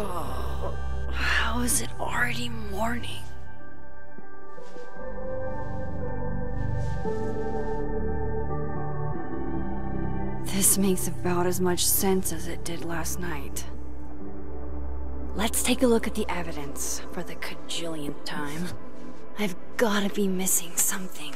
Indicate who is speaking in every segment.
Speaker 1: How is it already morning? This makes about as much sense as it did last night. Let's take a look at the evidence for the cajillionth time. I've gotta be missing something.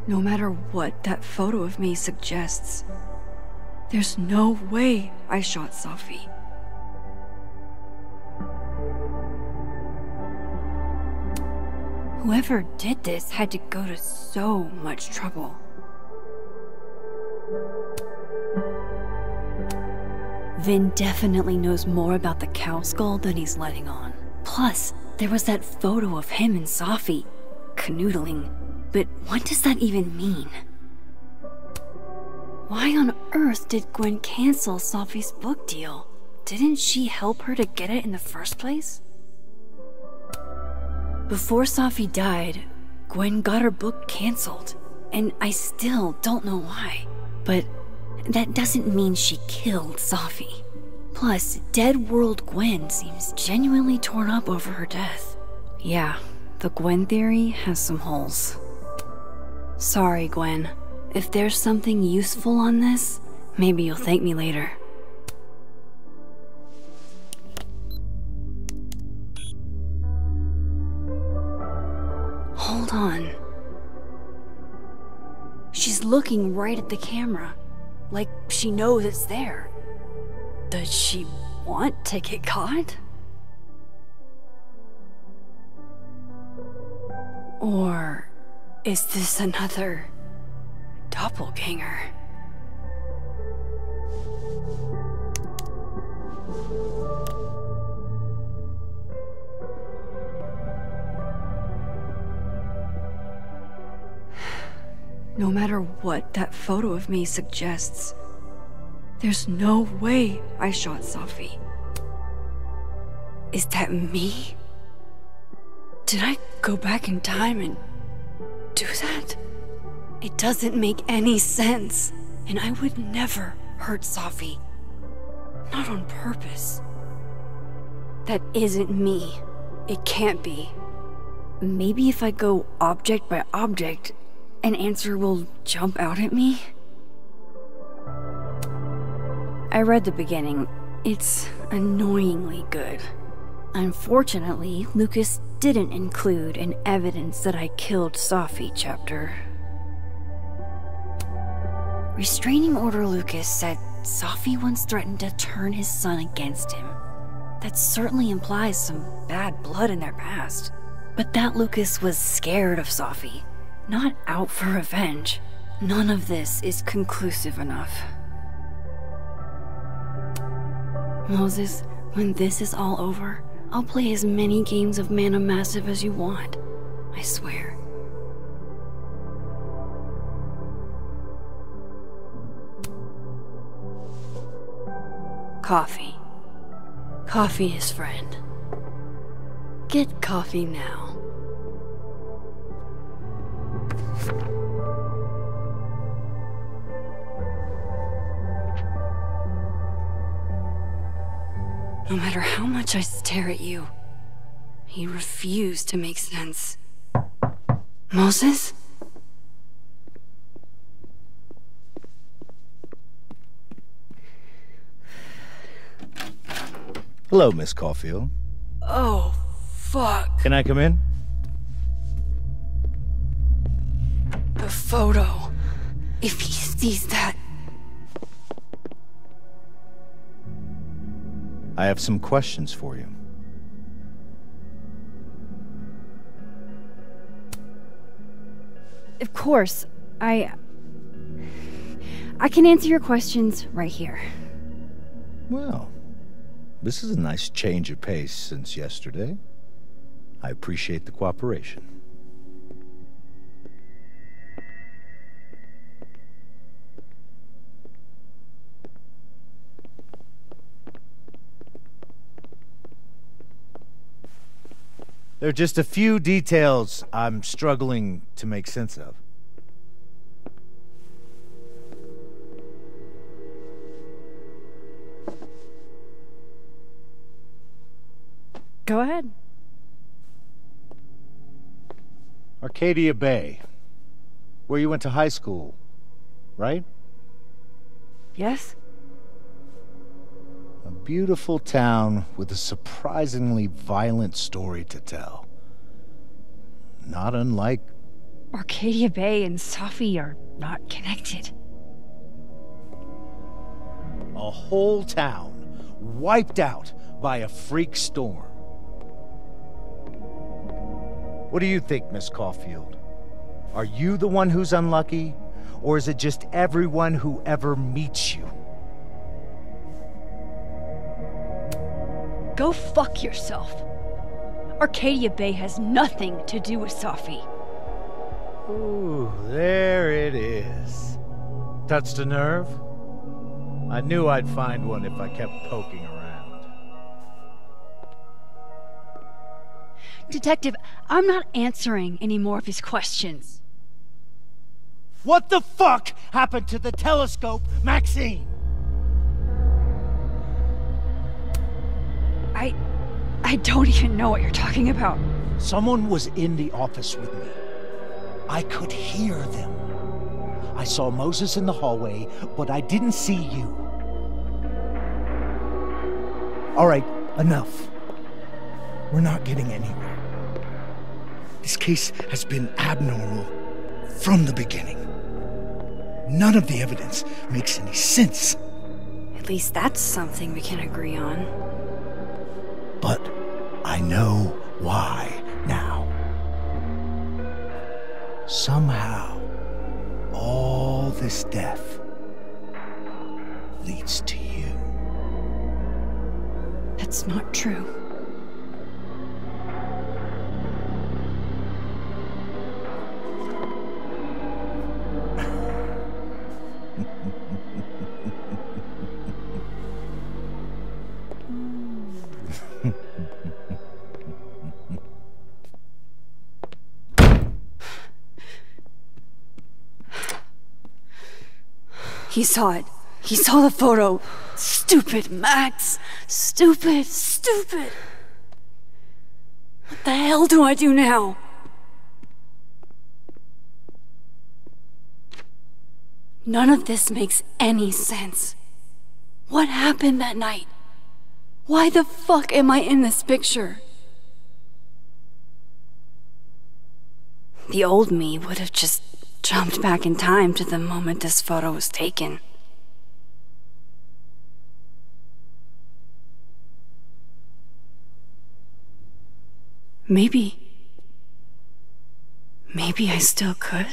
Speaker 1: No matter what that photo of me suggests, there's no way I shot Safi. Whoever did this had to go to so much trouble. Vin definitely knows more about the cow skull than he's letting on. Plus, there was that photo of him and Safi canoodling. But what does that even mean? Why on earth did Gwen cancel Safi's book deal? Didn't she help her to get it in the first place? Before Safi died, Gwen got her book canceled, and I still don't know why. But that doesn't mean she killed Safi. Plus, Dead World Gwen seems genuinely torn up over her death. Yeah, the Gwen theory has some holes. Sorry, Gwen. If there's something useful on this, maybe you'll thank me later. Hold on. She's looking right at the camera, like she knows it's there. Does she want to get caught? Or is this another doppelganger? No matter what that photo of me suggests, there's no way I shot Safi. Is that me? Did I go back in time and do that? It doesn't make any sense, and I would never hurt Safi. Not on purpose. That isn't me. It can't be. Maybe if I go object by object, an answer will jump out at me? I read the beginning. It's annoyingly good. Unfortunately, Lucas didn't include an evidence that I killed Safi chapter. Restraining Order Lucas said Safi once threatened to turn his son against him. That certainly implies some bad blood in their past. But that Lucas was scared of Safi, not out for revenge. None of this is conclusive enough. Moses, when this is all over, I'll play as many games of Mana Massive as you want. I swear. Coffee. Coffee is friend. Get coffee now. No matter how much I stare at you, you refuse to make sense. Moses?
Speaker 2: Hello, Miss Caulfield.
Speaker 1: Oh, fuck.
Speaker 2: Can I come in?
Speaker 1: The photo. If he sees that...
Speaker 2: I have some questions for you.
Speaker 1: Of course. I can answer your questions right here.
Speaker 2: Well, this is a nice change of pace since yesterday. I appreciate the cooperation. There are just a few details I'm struggling to make sense of.
Speaker 1: Go ahead.
Speaker 2: Arcadia Bay. Where you went to high school, right?
Speaker 1: Yes?
Speaker 2: A beautiful town with a surprisingly violent story to tell. Not unlike...
Speaker 1: Arcadia Bay and Safi are not connected.
Speaker 2: a whole town wiped out by a freak storm. What do you think, Miss Caulfield? Are you the one who's unlucky, or is it just everyone who ever meets you?
Speaker 1: Go fuck yourself. Arcadia Bay has nothing to do with Safi.
Speaker 2: Ooh, there it is. Touched a nerve? I knew I'd find one if I kept poking around.
Speaker 1: Detective, I'm not answering any more of his questions.
Speaker 2: What the fuck happened to the telescope, Maxine?
Speaker 1: I don't even know what you're talking about.
Speaker 2: Someone was in the office with me. I could hear them. I saw Moses in the hallway, but I didn't see you. All right, enough. We're not getting anywhere.
Speaker 3: This case has been abnormal from the beginning. None of the evidence makes any sense.
Speaker 1: At least that's something we can agree on.
Speaker 3: But I know why now. Somehow, all this death leads to you.
Speaker 1: That's not true. He saw it. He saw the photo. Stupid Max. Stupid, stupid. What the hell do I do now? None of this makes any sense. What happened that night? Why the fuck am I in this picture? The old me would have just jumped back in time to the moment this photo was taken. Maybe I still could.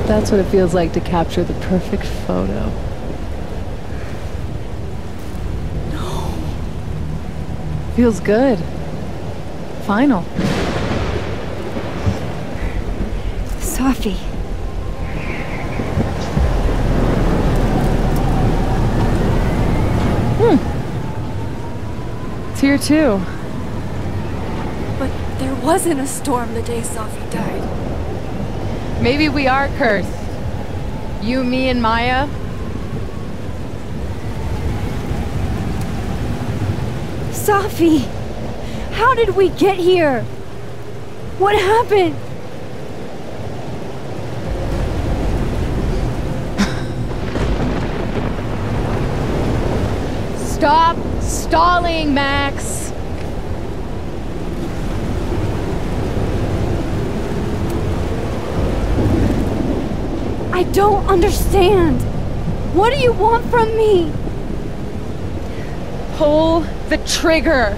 Speaker 4: That's what it feels like to capture the perfect photo.
Speaker 1: No.
Speaker 4: Feels good. Final.
Speaker 1: Safi.
Speaker 4: here too.
Speaker 1: But there wasn't a storm the day Sophie died.
Speaker 4: Maybe we are cursed. You, me, and Maya.
Speaker 1: Sophie! How did we get here? What happened?
Speaker 4: Stop stalling, Max!
Speaker 1: I don't understand. What do you want from me?
Speaker 4: Pull the trigger!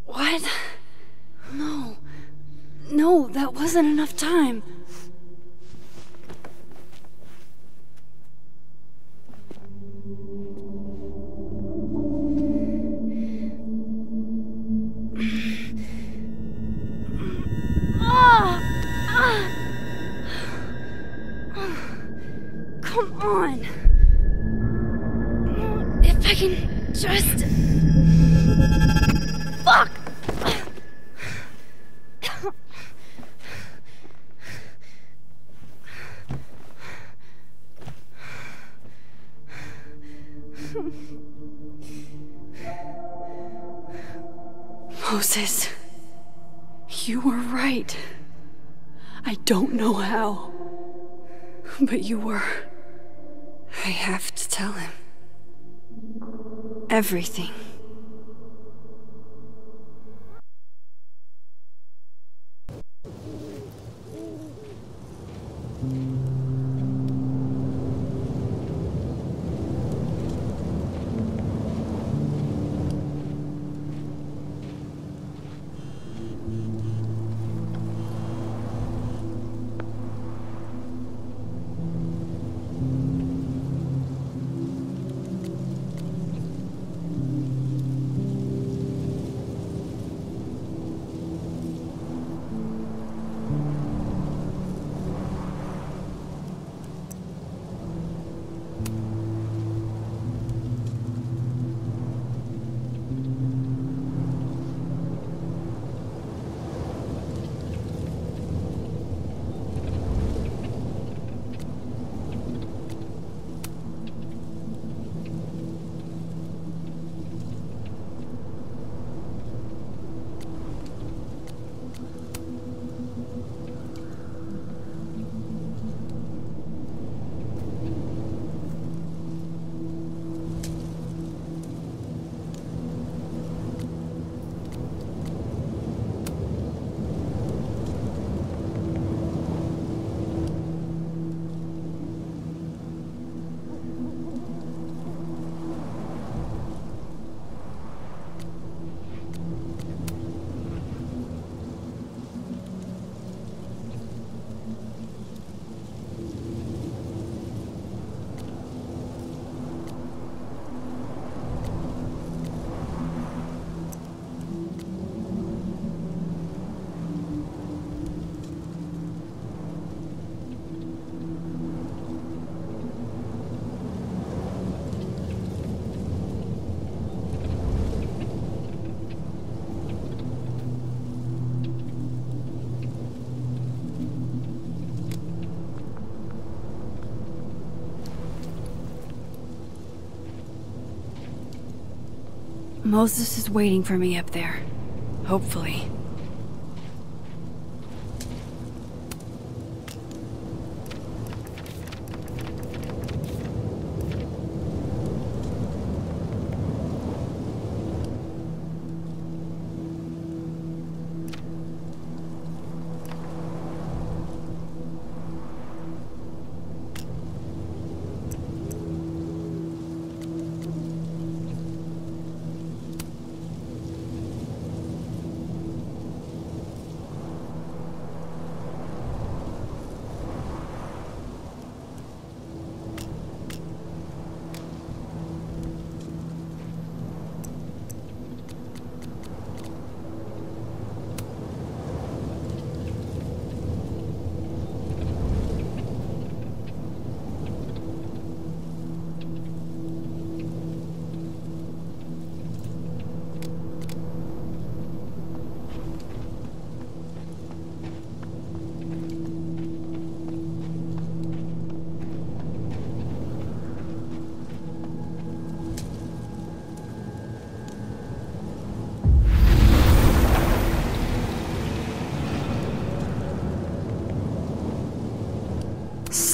Speaker 1: What? No. No, that wasn't enough time. Come on. If I can just... Fuck! Moses, you were right. I don't know how, but you were. I have to tell him everything. Moses is waiting for me up there. Hopefully.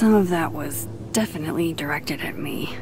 Speaker 1: some of that was definitely directed at me.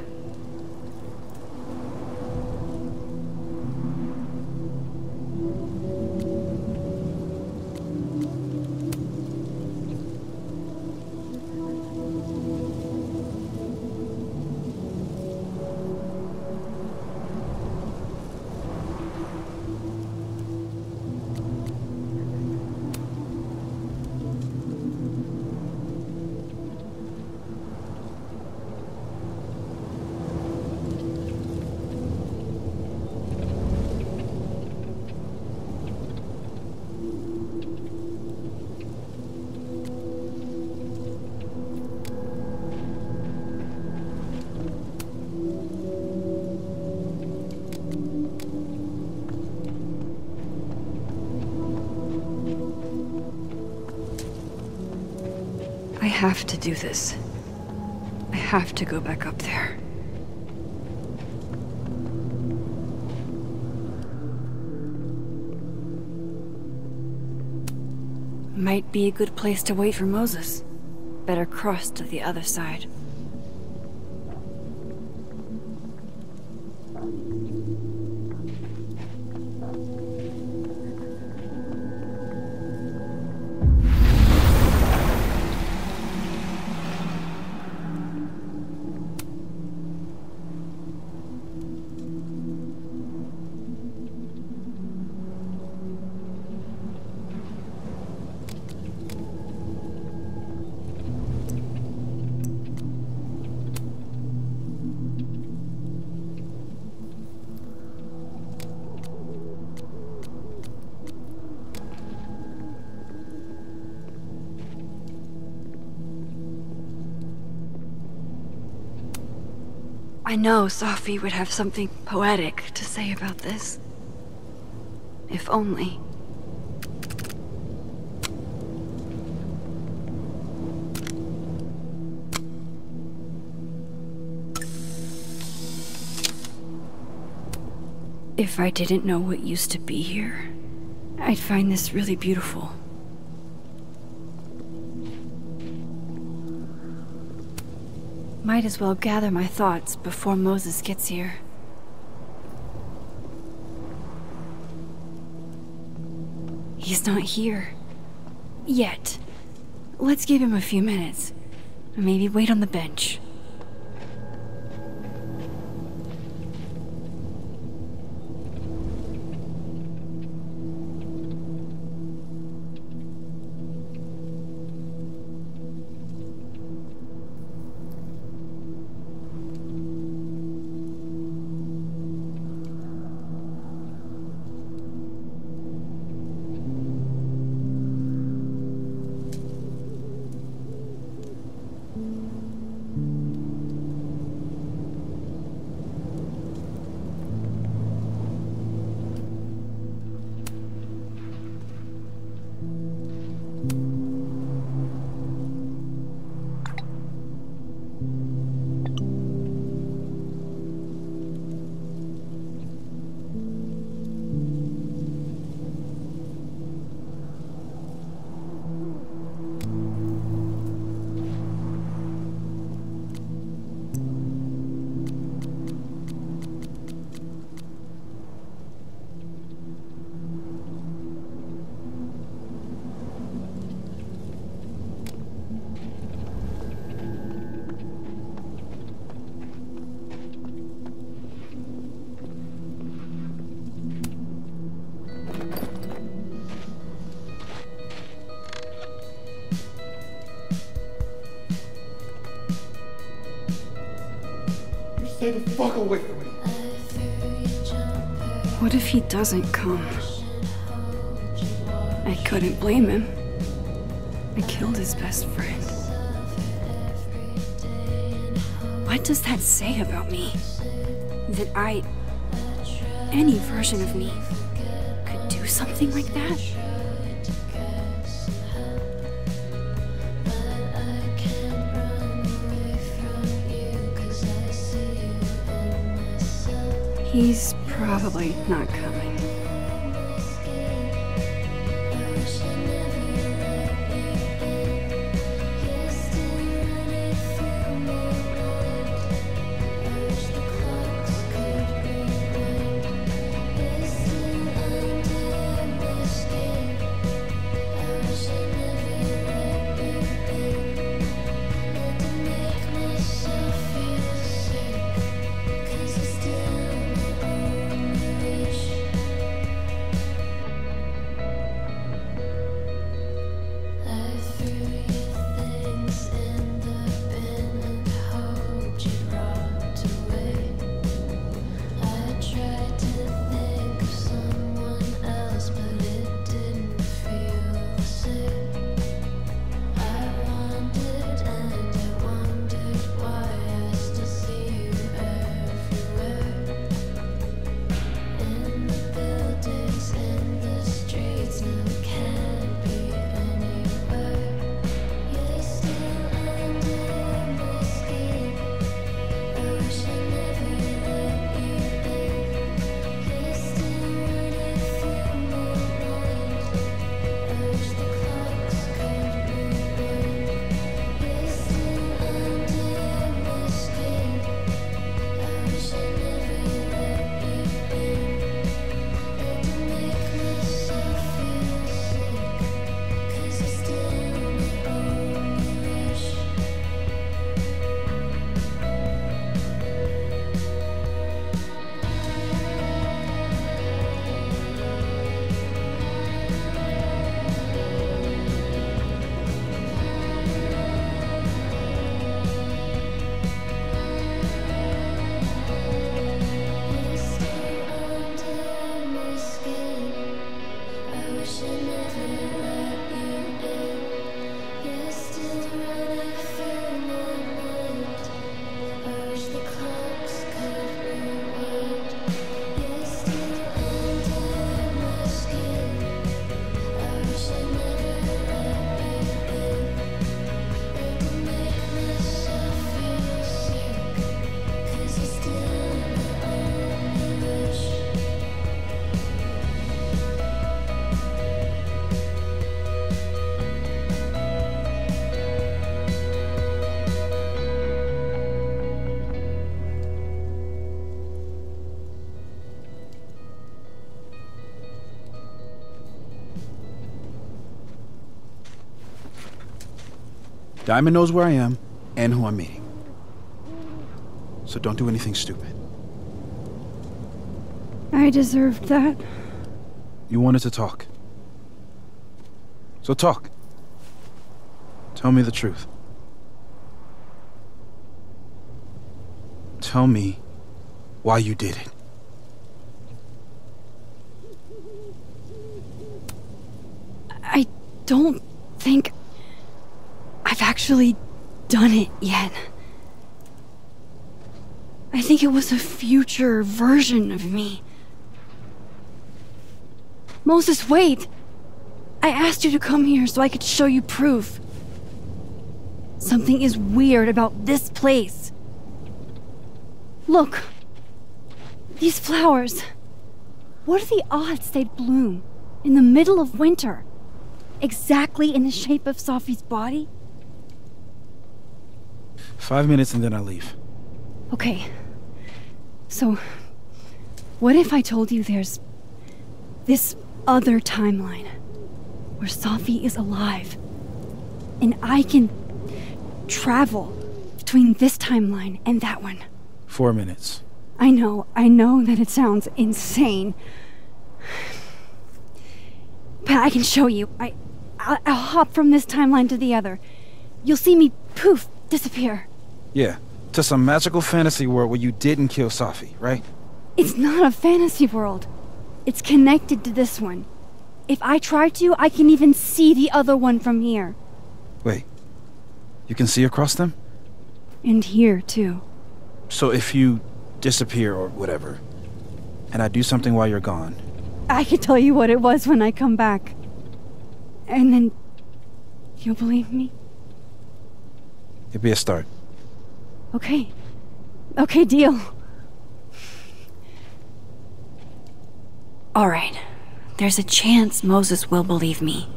Speaker 1: I have to do this. I have to go back up there. Might be a good place to wait for Moses. Better cross to the other side. I know Sophie would have something poetic to say about this. If only. If I didn't know what used to be here, I'd find this really beautiful. Might as well gather my thoughts before Moses gets here. He's not here. Yet. Let's give him a few minutes. Maybe wait on the bench.
Speaker 5: Stay the fuck away from me.
Speaker 1: What if he doesn't come? I couldn't blame him. I killed his best friend. What does that say about me? That any version of me, could do something like that? He's probably not coming.
Speaker 5: Diamond knows where I am and who I'm meeting. So don't do anything stupid.
Speaker 1: I deserved that.
Speaker 5: You wanted to talk. So talk. Tell me the truth. Tell me why you did it.
Speaker 1: I don't think I've actually done it yet. I think it was a future version of me. Moses, wait! I asked you to come here so I could show you proof. Something is weird about this place. Look. These flowers. What are the odds they'd bloom in the middle of winter? Exactly in the shape of Sophie's body?
Speaker 5: 5 minutes and then I leave.
Speaker 1: Okay. So, what if I told you there's this other timeline where Sophie is alive and I can travel between this timeline and that one?
Speaker 5: 4 minutes.
Speaker 1: I know that it sounds insane. But I can show you. I'll hop from this timeline to the other. You'll see me, poof, disappear.
Speaker 5: Yeah, to some magical fantasy world where you didn't kill Sophie, right?
Speaker 1: It's not a fantasy world. It's connected to this one. If I try to, I can even see the other one from here.
Speaker 5: Wait, you can see across them?
Speaker 1: And here, too.
Speaker 5: So if you disappear or whatever, and I do something while you're gone...
Speaker 1: I can tell you what it was when I come back. And then... you'll believe me?
Speaker 5: It'd be a start.
Speaker 1: Okay. Okay, deal. Alright. There's a chance Moses will believe me.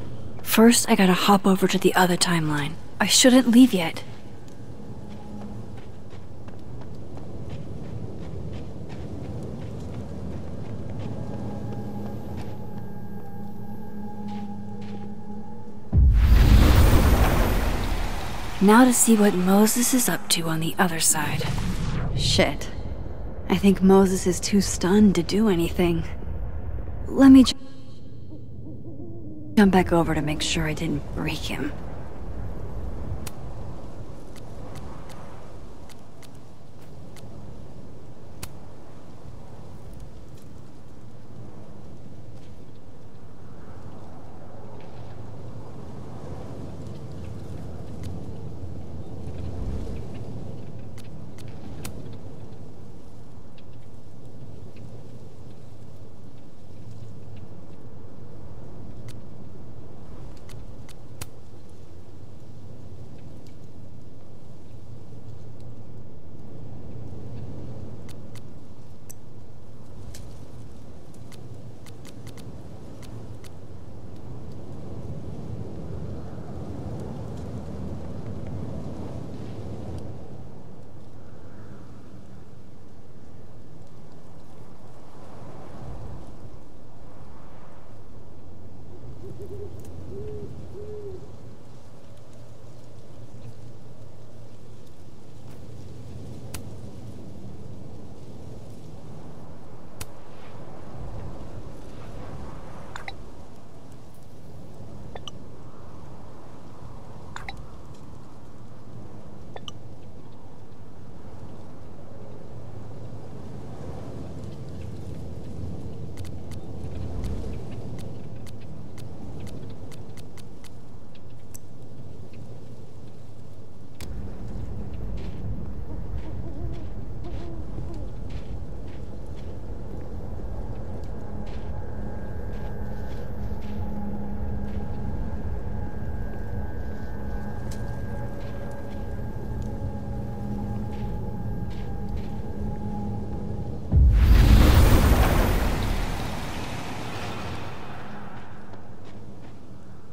Speaker 1: First, I gotta hop over to the other timeline. I shouldn't leave yet. Now to see what Moses is up to on the other side. Shit. I think Moses is too stunned to do anything. Let me jump back over to make sure I didn't break him.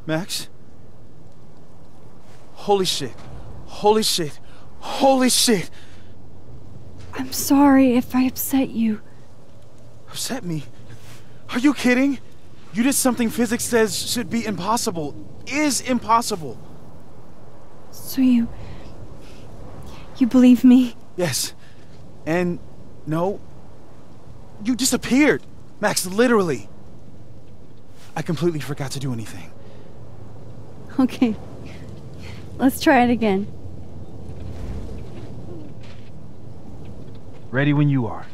Speaker 5: Max? Holy shit. Holy shit. Holy shit!
Speaker 1: I'm sorry if I upset you.
Speaker 5: Upset me? Are you kidding? You did something physics says should be impossible. Is impossible.
Speaker 1: So you believe me?
Speaker 5: Yes. And no, you disappeared, Max, literally. I completely forgot to do anything.
Speaker 1: Okay. Let's try it again.
Speaker 5: Ready when you are.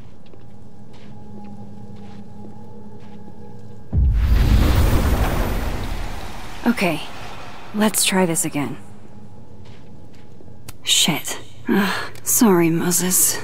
Speaker 1: Okay. Let's try this again. Shit. Sorry, Moses.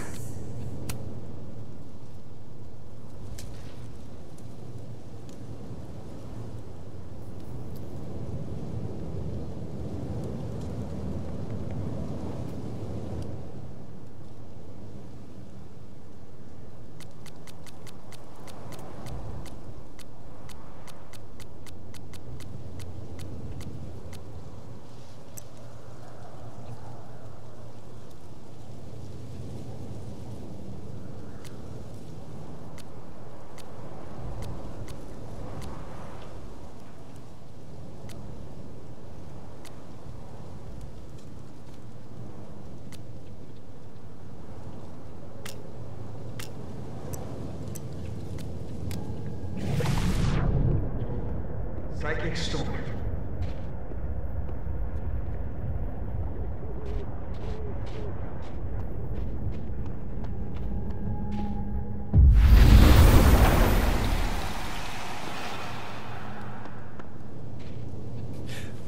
Speaker 3: Psychic storm.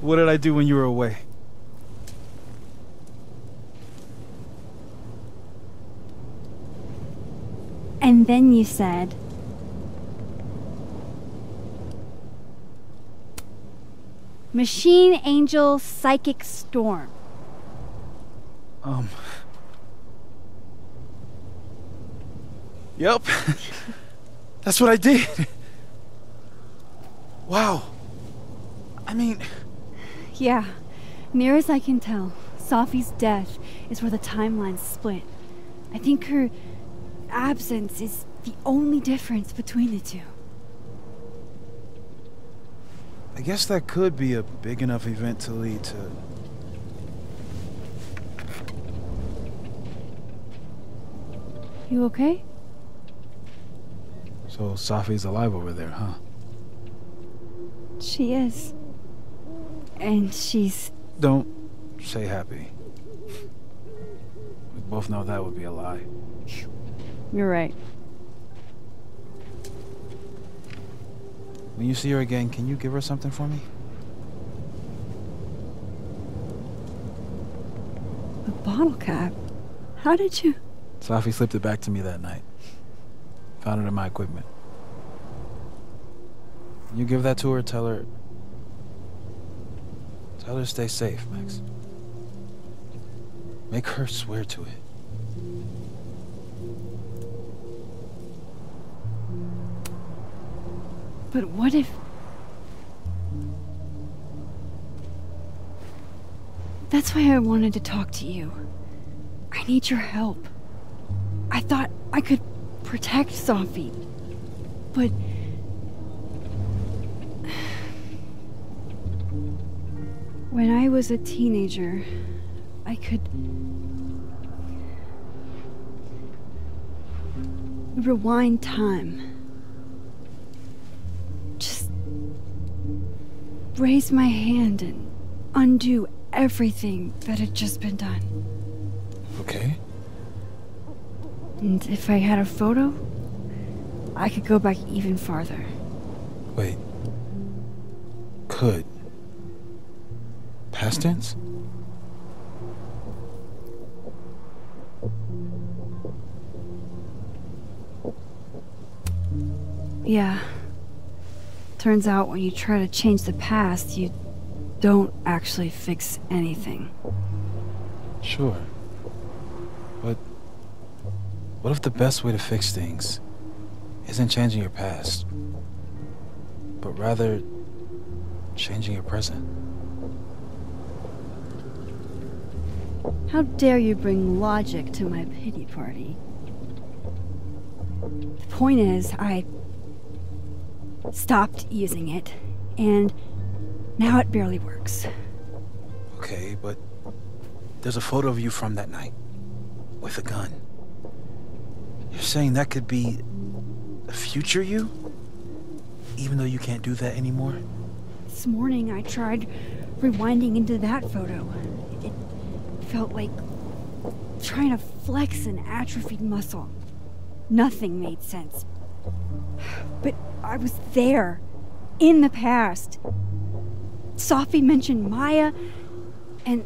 Speaker 5: What did I do when you were away?
Speaker 1: And then you said... Machine Angel Psychic Storm.
Speaker 5: Yep. That's what I did. Wow. I mean...
Speaker 1: Yeah, near as I can tell, Sophie's death is where the timelines split. I think her absence is the only difference between the two.
Speaker 5: I guess that could be a big enough event to lead to...
Speaker 1: You okay?
Speaker 5: So Sophie's alive over there, huh?
Speaker 1: She is. And she's...
Speaker 5: Don't say happy. We both know that would be a lie.
Speaker 1: You're right.
Speaker 5: When you see her again, can you give her something for me?
Speaker 1: A bottle cap? How did you...
Speaker 5: Sophie slipped it back to me that night. Found it in my equipment. You give that to her, tell her to stay safe, Max. Make her swear to it.
Speaker 1: But what if... That's why I wanted to talk to you. I need your help. I thought I could protect Sophie. But... when I was a teenager, I could... rewind time. Just... raise my hand and undo everything that had just been done.
Speaker 5: Okay.
Speaker 1: And if I had a photo, I could go back even farther.
Speaker 5: Wait. Could. Past tense?
Speaker 1: Yeah. Turns out when you try to change the past, you don't actually fix anything.
Speaker 5: Sure. But what if the best way to fix things isn't changing your past, but rather changing your present?
Speaker 1: How dare you bring logic to my pity party? The point is, I stopped using it, and now it barely works.
Speaker 5: Okay, but There's a photo of you from that night. With a gun. You're saying that could be a future you? Even though you can't do that anymore?
Speaker 1: This morning I tried rewinding into that photo. It felt like trying to flex an atrophied muscle. Nothing made sense. But I was there, in the past. Sophie mentioned Maya, and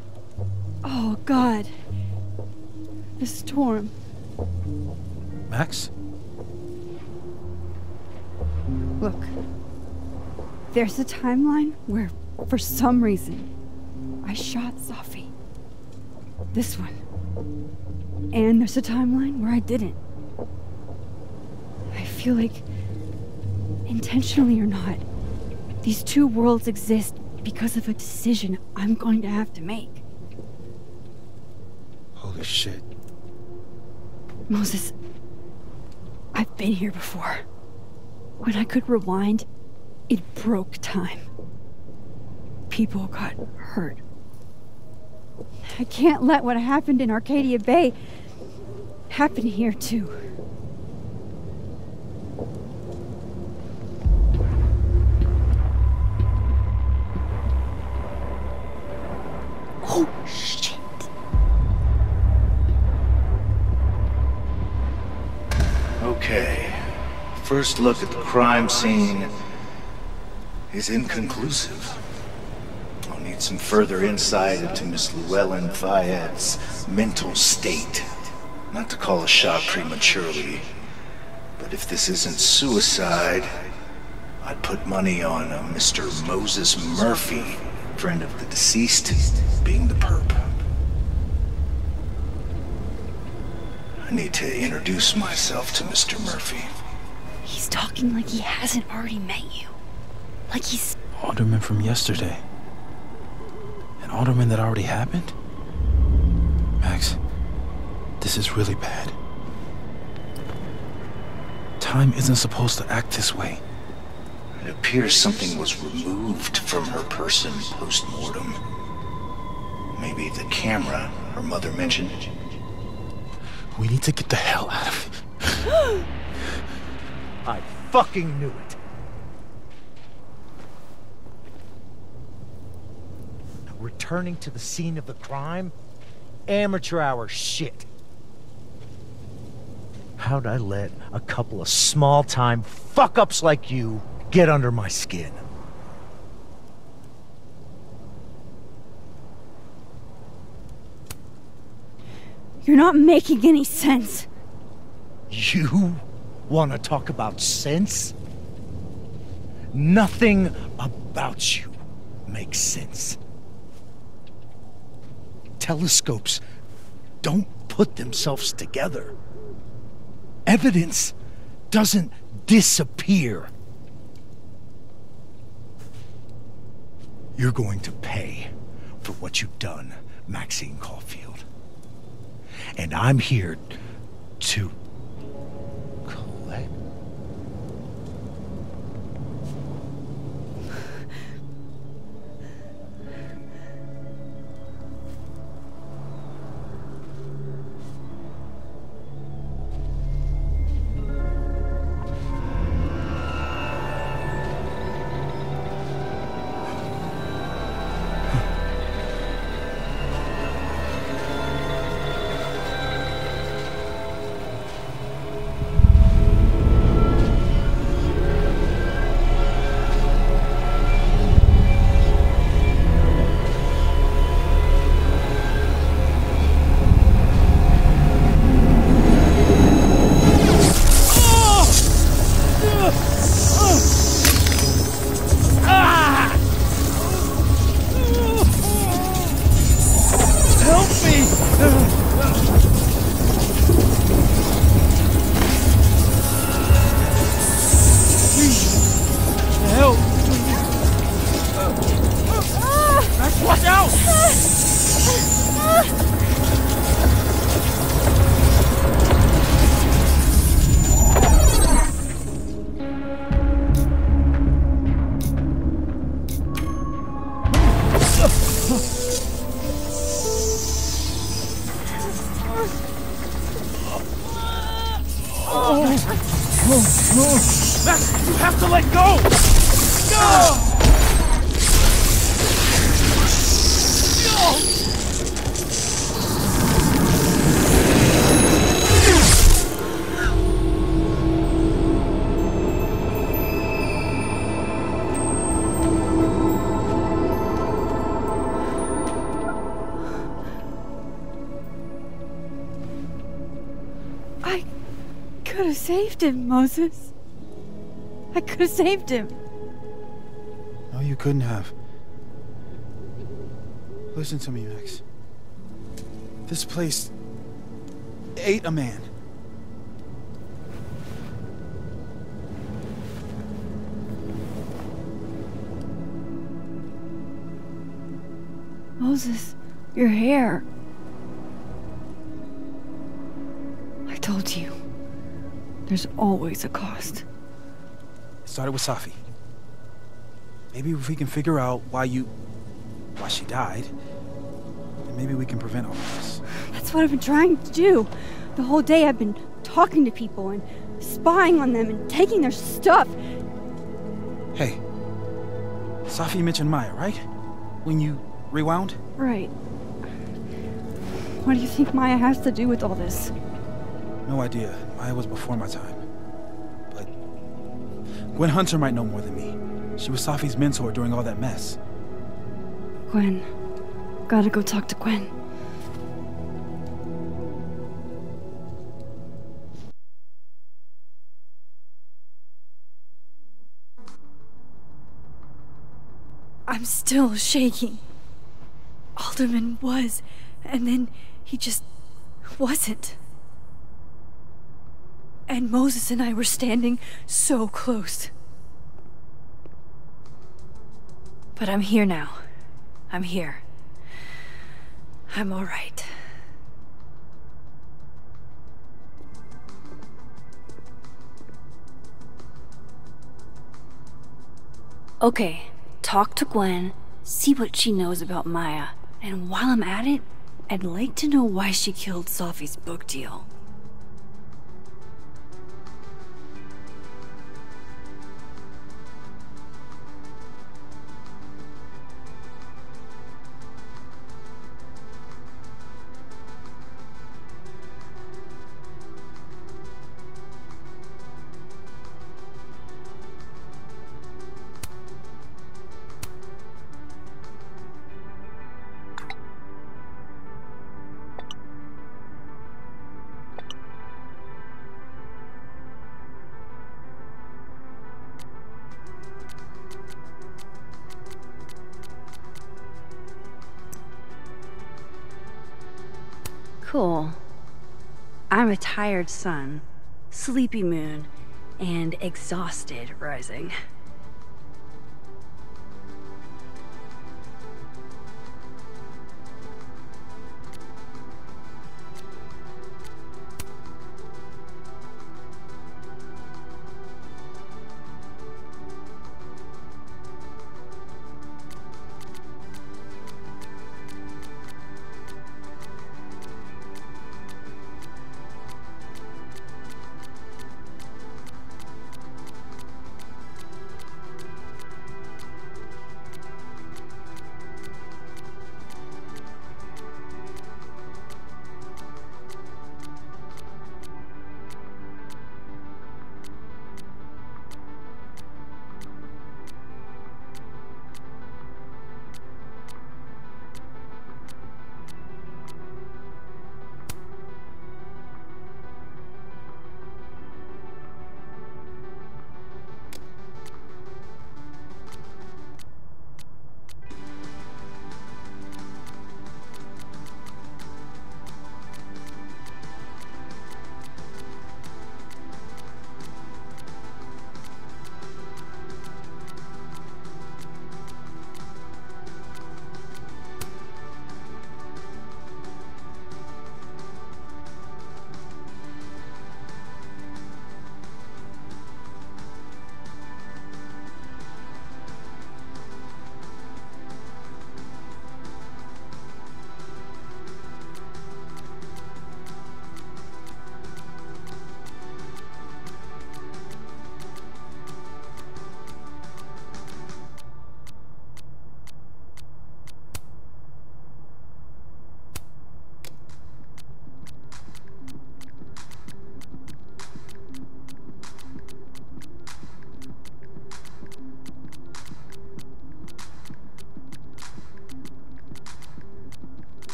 Speaker 1: oh God, the storm.
Speaker 5: Max?
Speaker 1: Look, there's a timeline where, for some reason, I shot Sophie. This one. And there's a timeline where I didn't. I feel like, intentionally or not, these two worlds exist because of a decision I'm going to have to make.
Speaker 5: Holy shit.
Speaker 1: Moses, I've been here before. When I could rewind, it broke time. People got hurt. I can't let what happened in Arcadia Bay happen here too. Oh, shit.
Speaker 3: Okay. First look at the crime scene is inconclusive. I'll need some further insight into Miss Llewellyn Fayette's mental state. Not to call a shot prematurely, but if this isn't suicide, I'd put money on Mr. Moses Murphy, friend of the deceased, being the perp. I need to introduce myself to Mr. Murphy.
Speaker 1: He's talking like he hasn't already met you. Like he's...
Speaker 5: Alderman from yesterday. An alderman that already happened? Max, this is really bad. Time isn't supposed to act this way.
Speaker 3: It appears something was removed from her person post-mortem. Maybe the camera her mother mentioned.
Speaker 5: We need to get the hell out of here.
Speaker 2: I fucking knew it. Returning to the scene of the crime? Amateur hour shit. How'd I let a couple of small-time fuck-ups like you get under my skin?
Speaker 1: You're not making any sense.
Speaker 2: You want to talk about sense? Nothing about you makes sense. Telescopes don't put themselves together. Evidence doesn't disappear. You're going to pay for what you've done, Maxine Caulfield. And I'm here to collect.
Speaker 5: Max, you have to let go! No!
Speaker 1: I could have saved him, Moses. I could have saved him.
Speaker 5: No, you couldn't have. Listen to me, Max. This place ate a man.
Speaker 1: Moses, your hair. I told you. There's always a cost.
Speaker 5: It started with Safi. Maybe if we can figure out why she died, then maybe we can prevent all of this.
Speaker 1: That's what I've been trying to do. The whole day I've been talking to people and spying on them and taking their stuff.
Speaker 5: Hey, Safi mentioned Maya, right? When you rewound?
Speaker 1: Right. What do you think Maya has to do with all this?
Speaker 5: No idea. Maya was before my time. But Gwen Hunter might know more than me. She was Safi's mentor during all that mess.
Speaker 1: Gwen. Gotta go talk to Gwen. I'm still shaking. Alderman was, and then he just wasn't. And Moses and I were standing so close. But I'm here now. I'm here. I'm all right. Okay, talk to Gwen, see what she knows about Maya, and while I'm at it, I'd like to know why she killed Safi's book deal. Cool. I'm a tired sun, sleepy moon, and exhausted rising.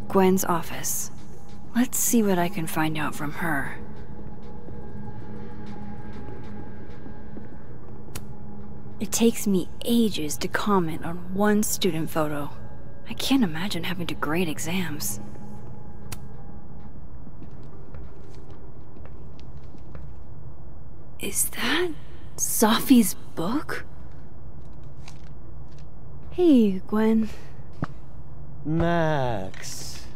Speaker 1: Gwen's office. Let's see what I can find out from her. It takes me ages to comment on one student photo. I can't imagine having to grade exams. Is that Sophie's book? Hey, Gwen.
Speaker 6: Max.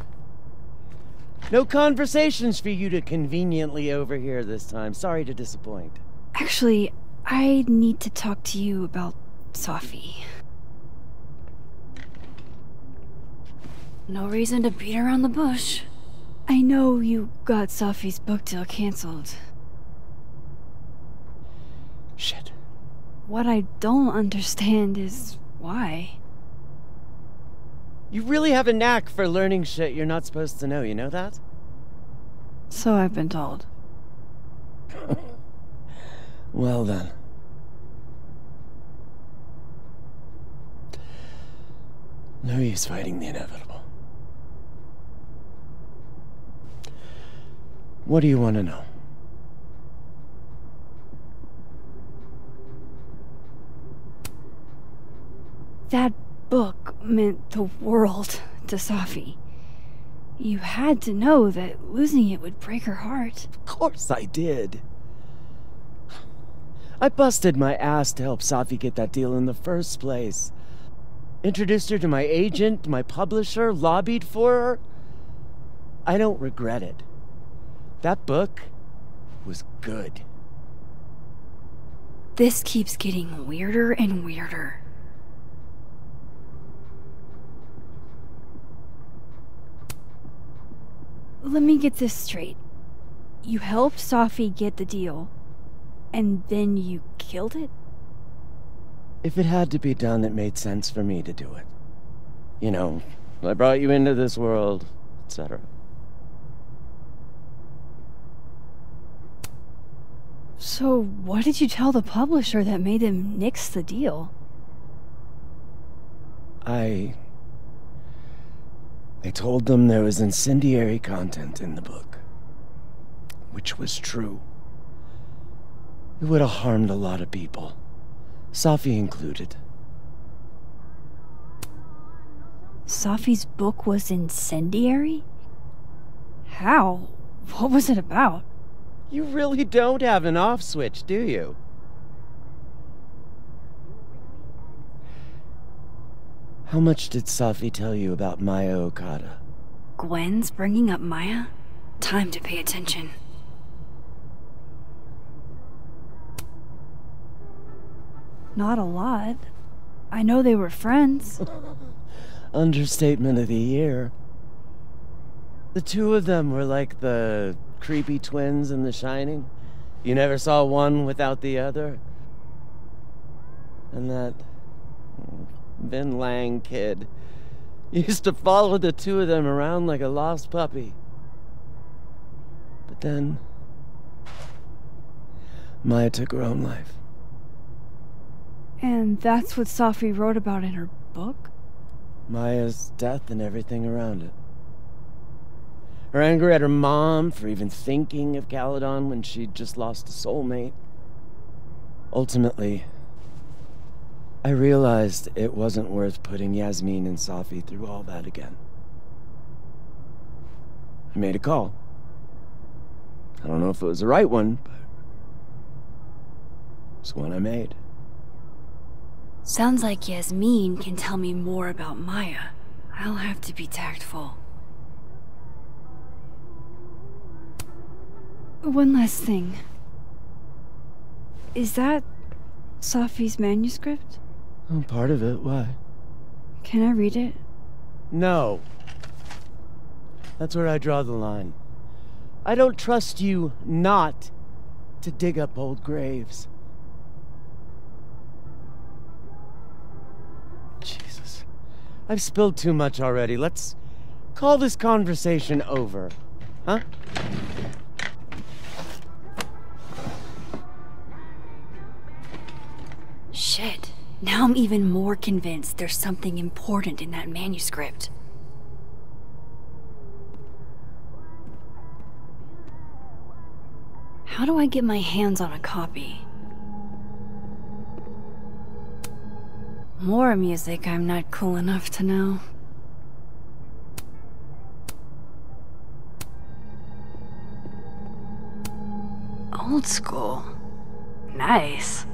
Speaker 6: No conversations for you to conveniently overhear this time. Sorry to disappoint.
Speaker 1: Actually, I need to talk to you about Sophie. No reason to beat around the bush. I know you got Sophie's book deal canceled.
Speaker 6: Shit.
Speaker 1: What I don't understand is why.
Speaker 6: You really have a knack for learning shit you're not supposed to know, you know that?
Speaker 1: So I've been told.
Speaker 6: Well then. No use fighting the inevitable. What do you want to know?
Speaker 1: That book meant the world to Sophie. You had to know that losing it would break her heart.
Speaker 6: Of course I did. I busted my ass to help Sophie get that deal in the first place. Introduced her to my agent, my publisher, lobbied for her. I don't regret it. That book was good.
Speaker 1: This keeps getting weirder and weirder. Let me get this straight. You helped Sophie get the deal, and then you killed it?
Speaker 6: If it had to be done, it made sense for me to do it. You know, I brought you into this world, etc.
Speaker 1: So what did you tell the publisher that made them nix the deal?
Speaker 6: I told them there was incendiary content in the book. Which was true. It would have harmed a lot of people. Sophie included.
Speaker 1: Sophie's book was incendiary? How? What was it about?
Speaker 6: You really don't have an off switch, do you? How much did Sophie tell you about Maya Okada?
Speaker 1: Gwen's bringing up Maya? Time to pay attention. Not a lot. I know they were friends.
Speaker 6: Understatement of the year. The two of them were like the creepy twins in The Shining. You never saw one without the other. And that Vin Lang kid used to follow the two of them around like a lost puppy. But then Maya took her own life.
Speaker 1: And that's what Sophie wrote about in her book?
Speaker 6: Maya's death and everything around it. Her anger at her mom for even thinking of Caledon when she'd just lost a soulmate. Ultimately, I realized it wasn't worth putting Yasmin and Sophie through all that again. I made a call. I don't know if it was the right one, but it's one I made.
Speaker 1: Sounds like Yasmin can tell me more about Maya. I'll have to be tactful. One last thing. Is that Sophie's manuscript?
Speaker 6: Oh, part of it. Why?
Speaker 1: Can I read it?
Speaker 6: No. That's where I draw the line. I don't trust you not to dig up old graves. Jesus. I've spilled too much already. Let's call this conversation over. Huh?
Speaker 1: Shit. Now I'm even more convinced there's something important in that manuscript. How do I get my hands on a copy? More music I'm not cool enough to know. Old school. Nice.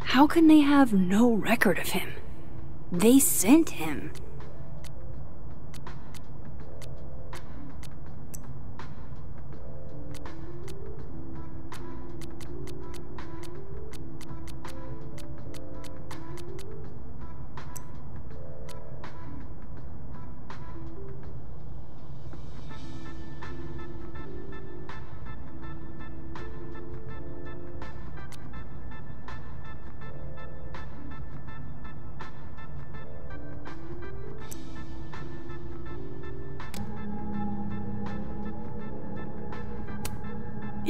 Speaker 1: How can they have no record of him? They sent him.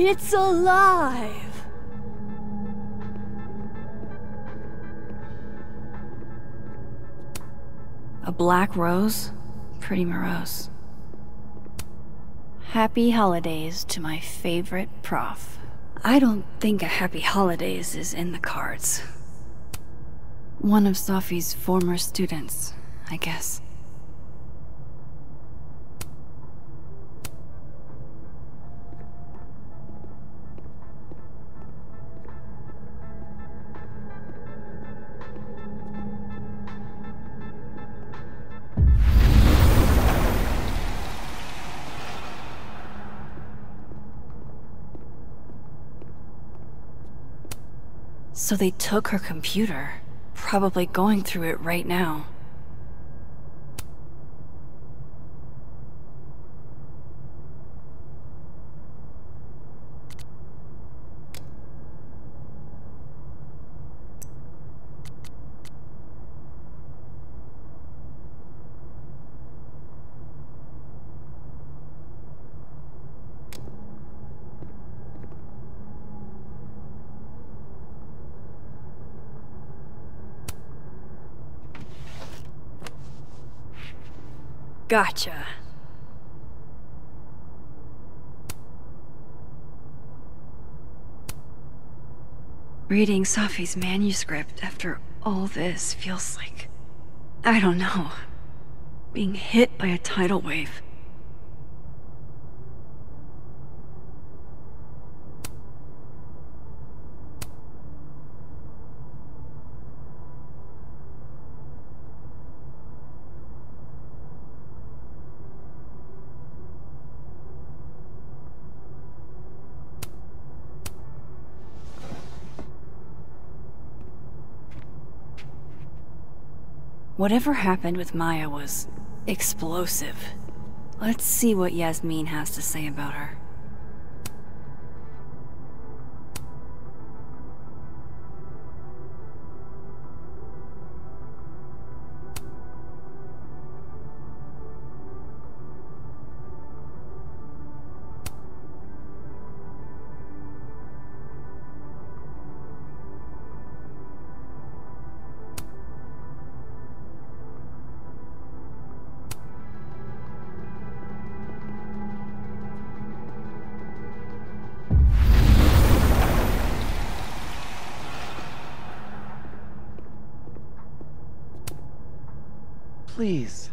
Speaker 1: It's alive! A black rose? Pretty morose. Happy holidays to my favorite prof. I don't think a happy holidays is in the cards. One of Sophie's former students, I guess. So they took her computer, probably going through it right now. Gotcha. Reading Sophie's manuscript after all this feels like, I don't know, being hit by a tidal wave. Whatever happened with Maya was explosive. Let's see what Yasmin has to say about her.
Speaker 6: Please.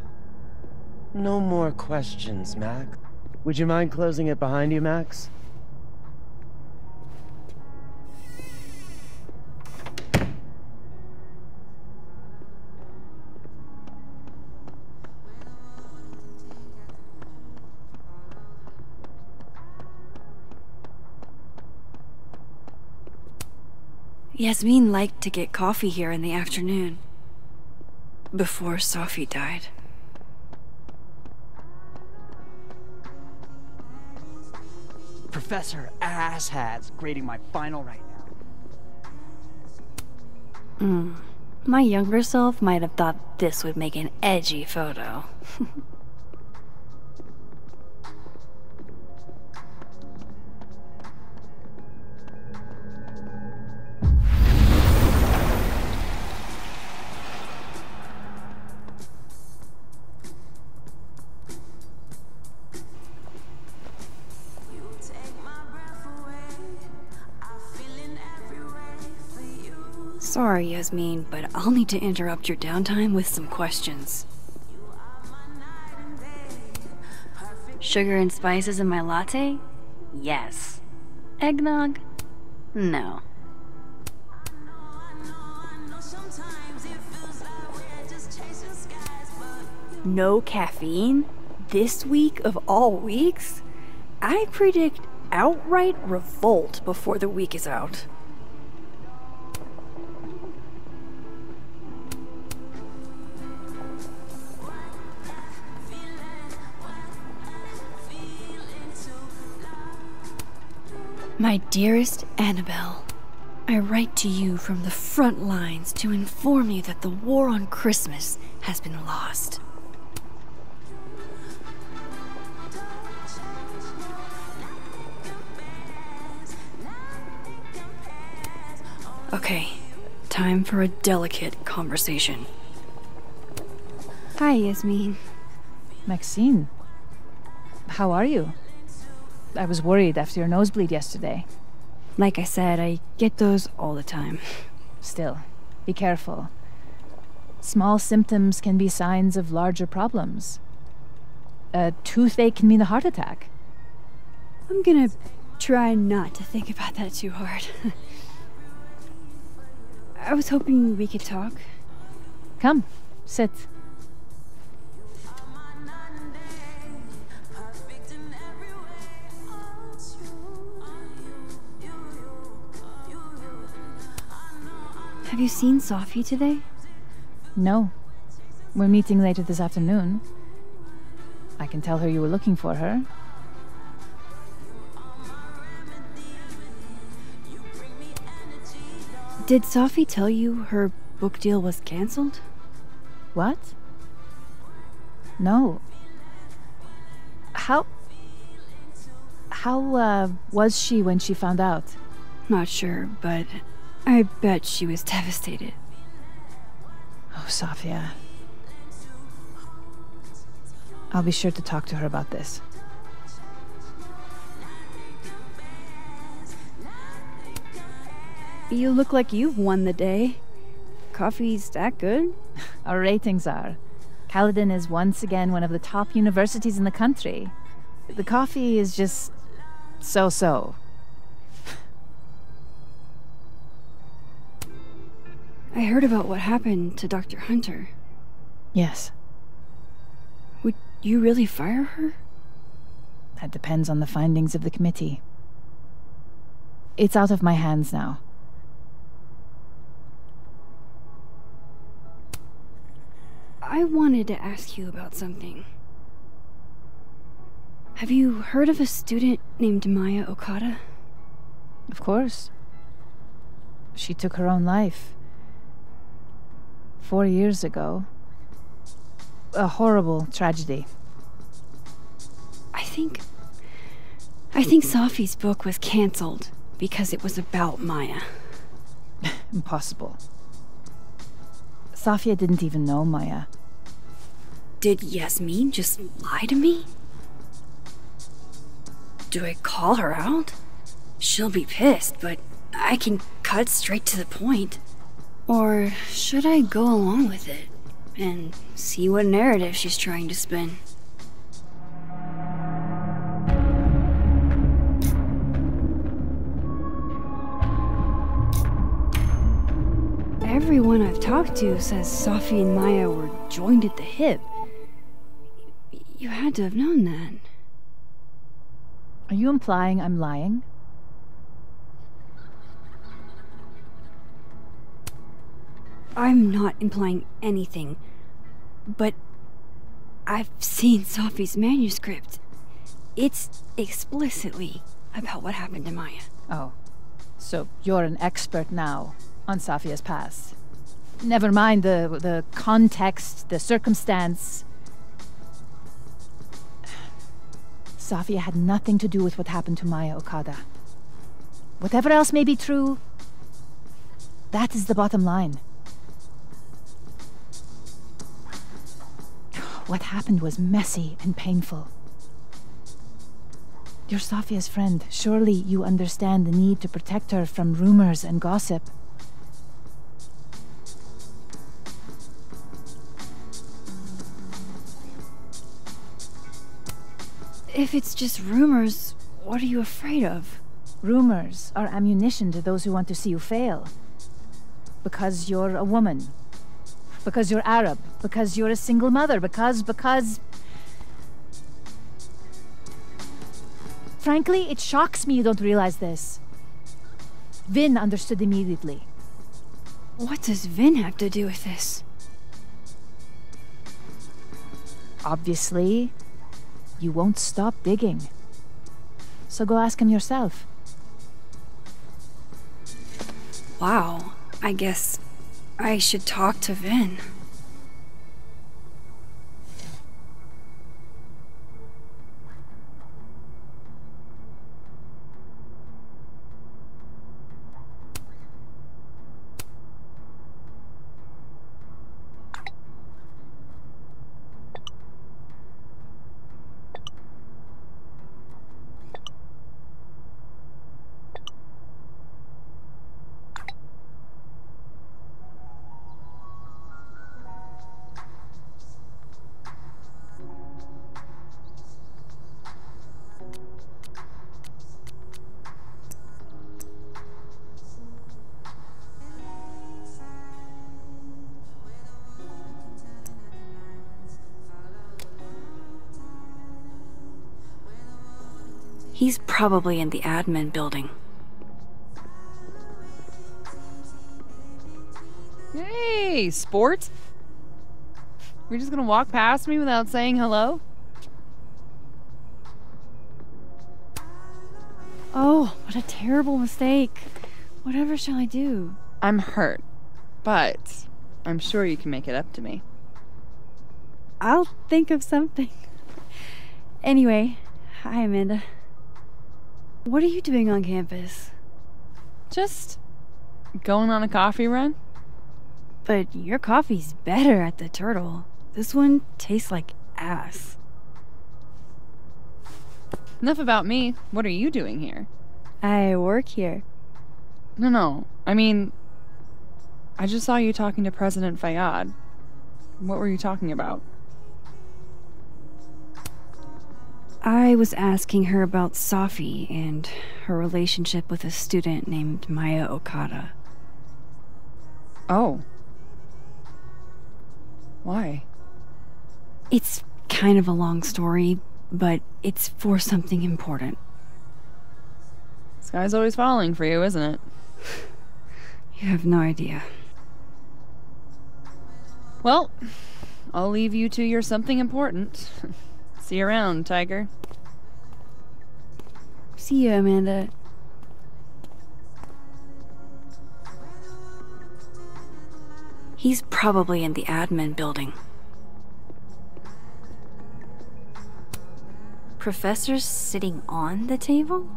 Speaker 6: No more questions, Max. Would you mind closing it behind you, Max?
Speaker 1: Yasmin liked to get coffee here in the afternoon. Before Sophie died.
Speaker 7: Professor Asshat's grading my final right now.
Speaker 1: My younger self might have thought this would make an edgy photo. Sorry, Yasmin, but I'll need to interrupt your downtime with some questions. Sugar and spices in my latte? Yes. Eggnog? No. No caffeine? This week of all weeks? I predict outright revolt before the week is out. My dearest Annabelle, I write to you from the front lines to inform you that the war on Christmas has been lost. Okay, time for a delicate conversation. Hi, Yasmin.
Speaker 8: Maxine, how are you? I was worried after your nosebleed yesterday.
Speaker 1: Like I said, I get those all the time.
Speaker 8: Still, be careful. Small symptoms can be signs of larger problems. A toothache can mean a heart attack.
Speaker 1: I'm gonna try not to think about that too hard. I was hoping we could talk.
Speaker 8: Come, sit.
Speaker 1: Have you seen Sophie today?
Speaker 8: No. We're meeting later this afternoon. I can tell her you were looking for her.
Speaker 1: Did Sophie tell you her book deal was cancelled?
Speaker 8: What? No. How was she when she found out?
Speaker 1: Not sure, but I bet she was devastated.
Speaker 8: Oh, Sophia. I'll be sure to talk to her about this.
Speaker 1: You look like you've won the day. Coffee's that good?
Speaker 8: Our ratings are. Caledon is once again one of the top universities in the country. The coffee is just so-so.
Speaker 1: I heard about what happened to Dr. Hunter.
Speaker 8: Yes.
Speaker 1: Would you really fire her?
Speaker 8: That depends on the findings of the committee. It's out of my hands now.
Speaker 1: I wanted to ask you about something. Have you heard of a student named Maya Okada?
Speaker 8: Of course. She took her own life. 4 years ago. A horrible tragedy.
Speaker 1: I think Sophie's book was cancelled because it was about Maya.
Speaker 8: Impossible. Sophia didn't even know Maya.
Speaker 1: Did Yasmin just lie to me? Do I call her out? She'll be pissed, but I can cut straight to the point. Or should I go along with it and see what narrative she's trying to spin? Everyone I've talked to says Sophie and Maya were joined at the hip. You had to have known that.
Speaker 8: Are you implying I'm lying?
Speaker 1: I'm not implying anything, but I've seen Sophie's manuscript. It's explicitly about what happened to Maya.
Speaker 8: Oh, so you're an expert now on Safia's past. Never mind the context, the circumstance. Safia had nothing to do with what happened to Maya Okada. Whatever else may be true, that is the bottom line. What happened was messy and painful. You're Safia's friend. Surely you understand the need to protect her from rumors and gossip.
Speaker 1: If it's just rumors, what are you afraid of?
Speaker 8: Rumors are ammunition to those who want to see you fail. Because you're a woman. Because you're Arab. Because you're a single mother. Because... Frankly, it shocks me you don't realize this. Vin understood immediately.
Speaker 1: What does Vin have to do with this?
Speaker 8: Obviously, you won't stop digging. So go ask him yourself.
Speaker 1: Wow, I guess I should talk to Vin. He's probably in the admin building.
Speaker 4: Hey, sport. We're just gonna walk past me without saying hello?
Speaker 1: Oh, what a terrible mistake. Whatever shall I do?
Speaker 4: I'm hurt, but I'm sure you can make it up to me.
Speaker 1: I'll think of something. Anyway, hi Amanda. What are you doing on campus?
Speaker 4: Just going on a coffee run?
Speaker 1: But your coffee's better at the Turtle. This one tastes like ass.
Speaker 4: Enough about me. What are you doing here?
Speaker 1: I work here.
Speaker 4: No. I mean, I just saw you talking to President Fayyad. What were you talking about?
Speaker 1: I was asking her about Safi and her relationship with a student named Maya Okada.
Speaker 4: Oh. Why?
Speaker 1: It's kind of a long story, but it's for something important.
Speaker 4: Sky's always falling for you, isn't it?
Speaker 1: You have no idea.
Speaker 4: Well, I'll leave you to your something important. See you around, Tiger.
Speaker 1: See you, Amanda. He's probably in the admin building. Professor's sitting on the table?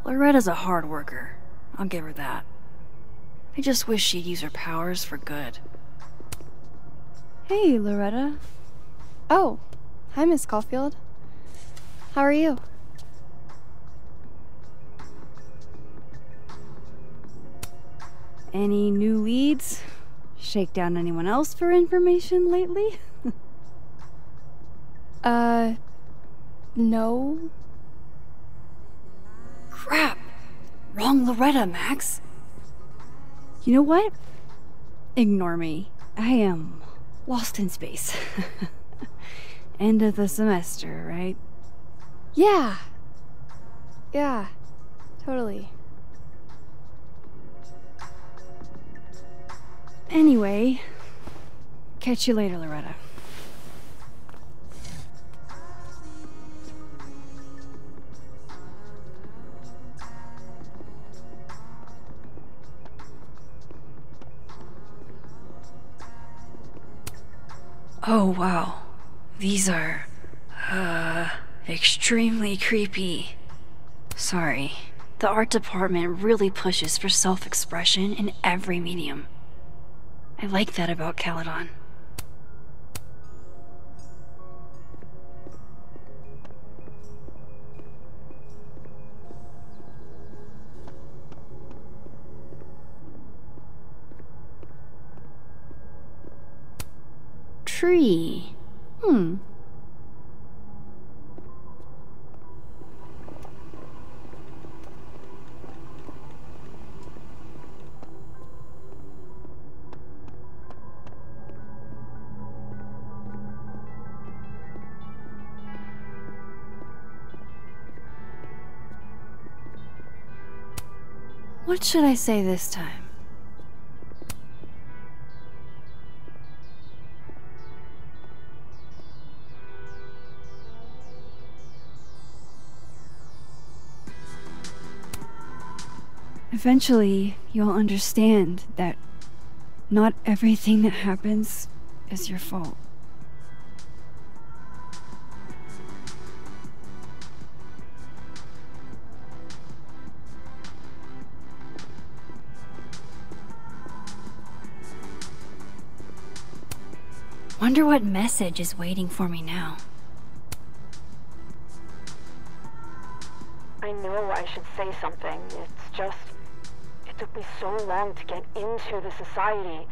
Speaker 1: Loretta's a hard worker. I'll give her that. I just wish she'd use her powers for good.
Speaker 9: Hey, Loretta. Oh, hi, Miss Caulfield. How are you?
Speaker 1: Any new leads? Shake down anyone else for information lately?
Speaker 9: No.
Speaker 1: Crap! Wrong Loretta, Max. You know what? Ignore me. I am lost in space. End of the semester, right?
Speaker 9: Yeah. Yeah, totally.
Speaker 1: Anyway, catch you later, Loretta. Oh, wow. These are, extremely creepy. Sorry. The art department really pushes for self-expression in every medium. I like that about Caledon. Tree. What should I say this time? Eventually, you'll understand that not everything that happens is your fault. Wonder what message is waiting for me now.
Speaker 10: I know I should say something. It's just... it took me so long to get into the society.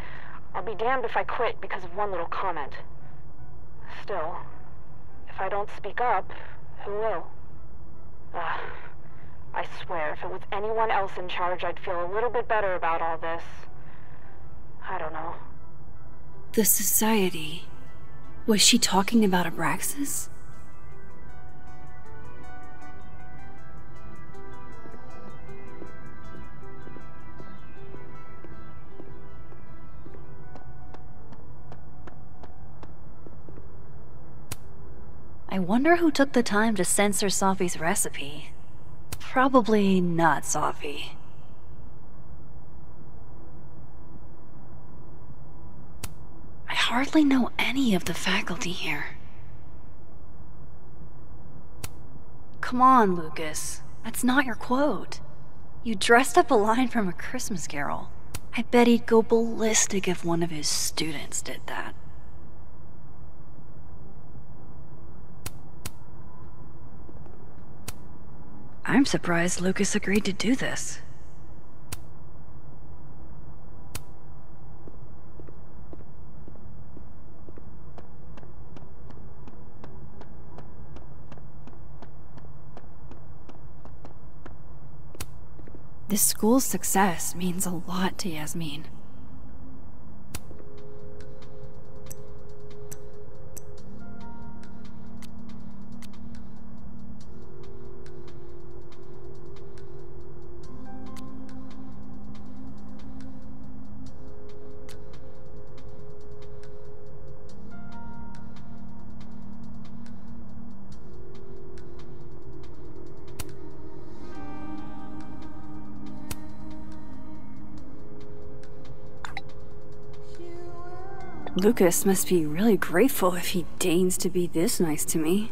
Speaker 10: I'll be damned if I quit because of one little comment. Still, if I don't speak up, who will? I swear, if it was anyone else in charge, I'd feel a little bit better about all this. I don't know.
Speaker 1: The society? Was she talking about Abraxas? I wonder who took the time to censor Safi's recipe. Probably not Safi. I hardly know any of the faculty here. Come on, Lucas. That's not your quote. You dressed up a line from A Christmas Carol. I bet he'd go ballistic if one of his students did that. I'm surprised Lucas agreed to do this. This school's success means a lot to Yasmin. Lucas must be really grateful if he deigns to be this nice to me.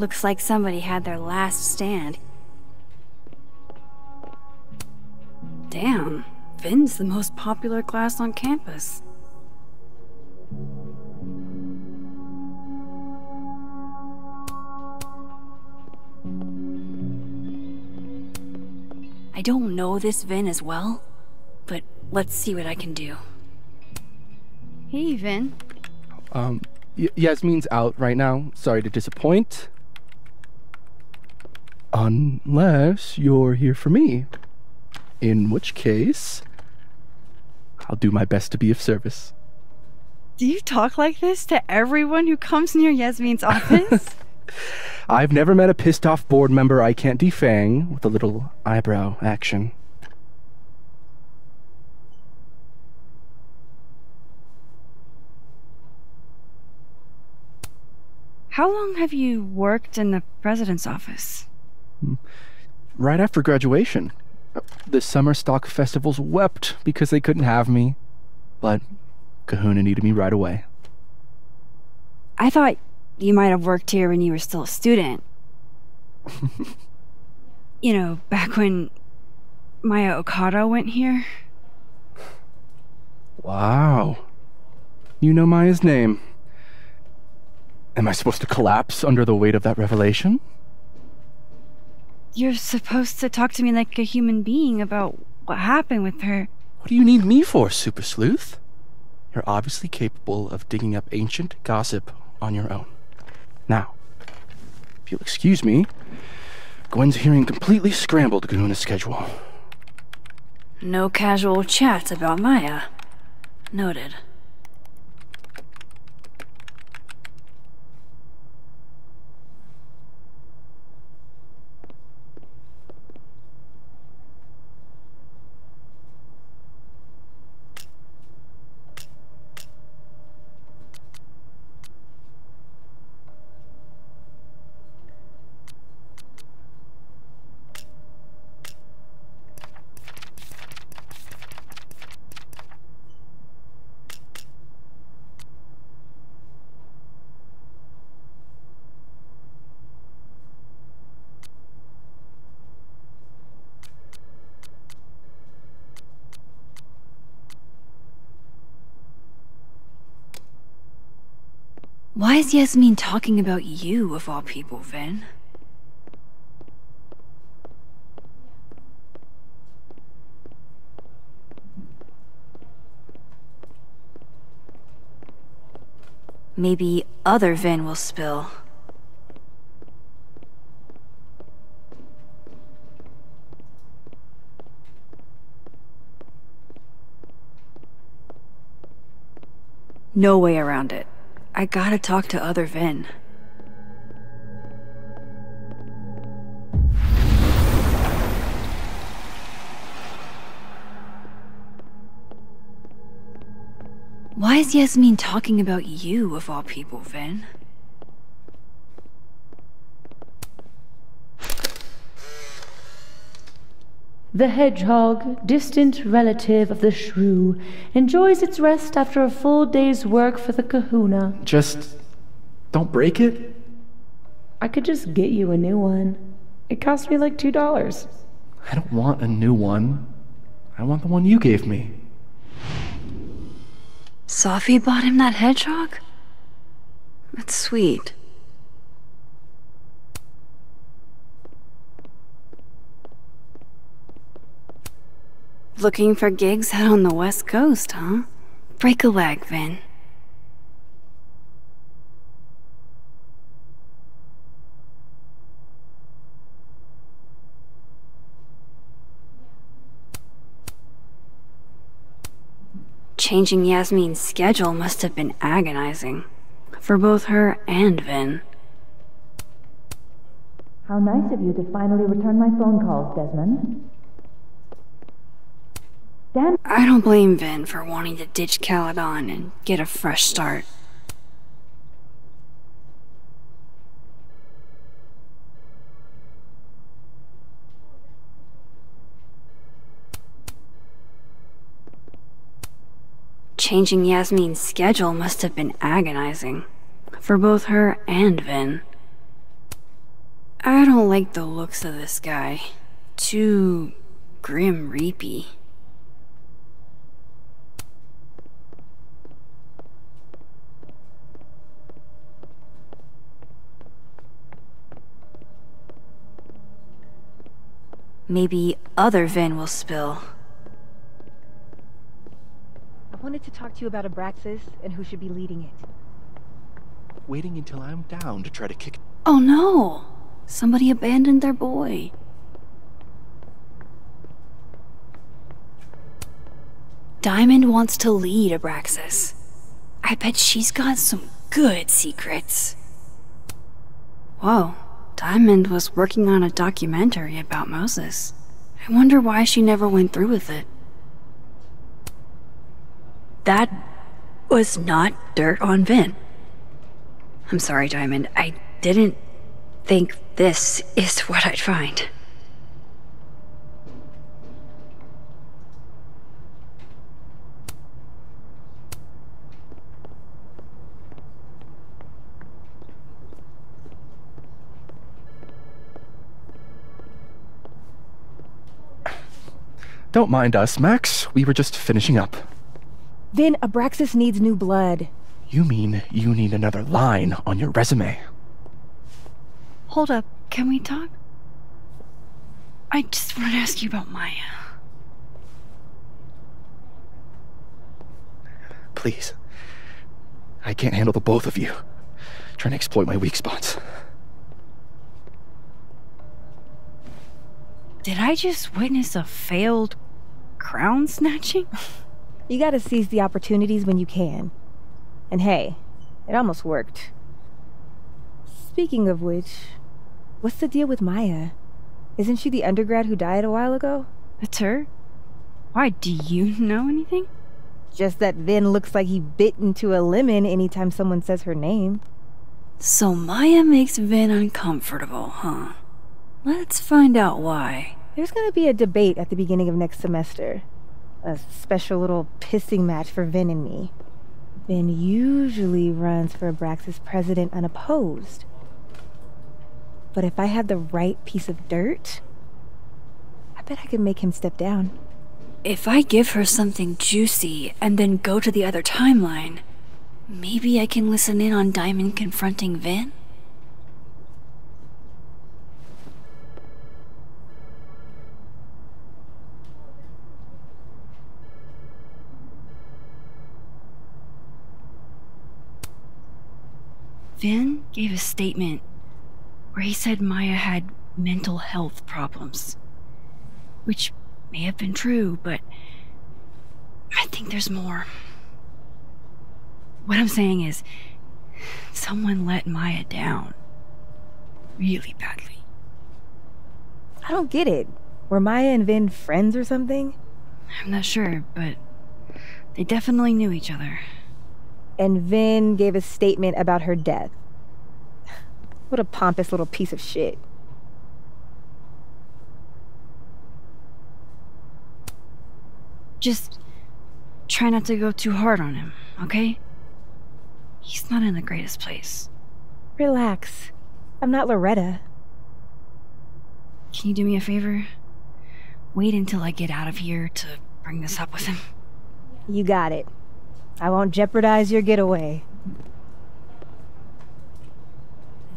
Speaker 1: Looks like somebody had their last stand. Damn, Vin's the most popular class on campus. I don't know this Vin as well, but let's see what I can do. Hey, Vin.
Speaker 11: Yasmin's out right now. Sorry to disappoint. Unless you're here for me. In which case, I'll do my best to be of service.
Speaker 1: Do you talk like this to everyone who comes near Yasmin's office?
Speaker 11: I've never met a pissed off board member I can't defang with a little eyebrow action.
Speaker 1: How long have you worked in the president's office?
Speaker 11: Right after graduation. The summer stock festivals wept because they couldn't have me, but Kahuna needed me right away.
Speaker 1: I thought you might have worked here when you were still a student. You know, back when Maya Okada went here.
Speaker 11: Wow. You know Maya's name. Am I supposed to collapse under the weight of that revelation?
Speaker 1: You're supposed to talk to me like a human being about what happened with her.
Speaker 11: What do you need me for, Super Sleuth? You're obviously capable of digging up ancient gossip on your own. Now, if you'll excuse me, Gwen's hearing completely scrambled Kahuna's schedule.
Speaker 1: No casual chats about Maya. Noted. Why is Yasmin talking about you, of all people, Vin? Maybe other Vin will spill. No way around it. I gotta talk to other Vin. Why is Yasmin talking about you, of all people, Vin?
Speaker 12: The hedgehog, distant relative of the shrew, enjoys its rest after a full day's work for the kahuna.
Speaker 11: Just don't break it?
Speaker 12: I could just get you a new one. It cost me like $2.
Speaker 11: I don't want a new one. I want the one you gave me.
Speaker 1: Sophie bought him that hedgehog? That's sweet. Looking for gigs out on the West Coast, huh? Break a leg, Vin. Changing Yasmin's schedule must have been agonizing. For both her and Vin.
Speaker 12: How nice of you to finally return my phone calls, Desmond. Damn.
Speaker 1: I don't blame Vin for wanting to ditch Caledon and get a fresh start. Changing Yasmin's schedule must have been agonizing. For both her and Vin. I don't like the looks of this guy. Too grim reapy. Maybe other Vin will spill.
Speaker 13: I wanted to talk to you about Abraxas and who should be leading it.
Speaker 11: Waiting until I'm down to try to kick...
Speaker 1: Oh no! Somebody abandoned their boy. Diamond wants to lead Abraxas. I bet she's got some good secrets. Whoa, Diamond was working on a documentary about Moses. I wonder why she never went through with it. That was not dirt on Vin. I'm sorry, Diamond. I didn't think this is what I'd find.
Speaker 11: Don't mind us, Max. We were just finishing up.
Speaker 13: Vin, Abraxas needs new blood.
Speaker 11: You mean you need another line on your resume?
Speaker 1: Hold up, can we talk? I just want to ask you about Maya.
Speaker 11: Please. I can't handle the both of you. Trying to exploit my weak spots.
Speaker 1: Did I just witness a failed crown snatching?
Speaker 13: You gotta seize the opportunities when you can. And hey, it almost worked. Speaking of which, what's the deal with Maya? Isn't she the undergrad who died a while ago?
Speaker 1: That's her? Why, do you know anything?
Speaker 13: Just that Vin looks like he bit into a lemon anytime someone says her name.
Speaker 1: So Maya makes Vin uncomfortable, huh? Let's find out why.
Speaker 13: There's gonna be a debate at the beginning of next semester. A special little pissing match for Vin and me. Vin usually runs for Abraxas president unopposed. But if I had the right piece of dirt, I bet I could make him step down.
Speaker 1: If I give her something juicy and then go to the other timeline, maybe I can listen in on Diamond confronting Vin? Vin gave a statement where he said Maya had mental health problems. Which may have been true, but I think there's more. What I'm saying is, someone let Maya down. Really badly.
Speaker 13: I don't get it. Were Maya and Vin friends or something?
Speaker 1: I'm not sure, but they definitely knew each other.
Speaker 13: And Vin gave a statement about her death. What a pompous little piece of shit.
Speaker 1: Just try not to go too hard on him, okay? He's not in the greatest place.
Speaker 13: Relax. I'm not Loretta.
Speaker 1: Can you do me a favor? Wait until I get out of here to bring this up with him.
Speaker 13: You got it. I won't jeopardize your getaway.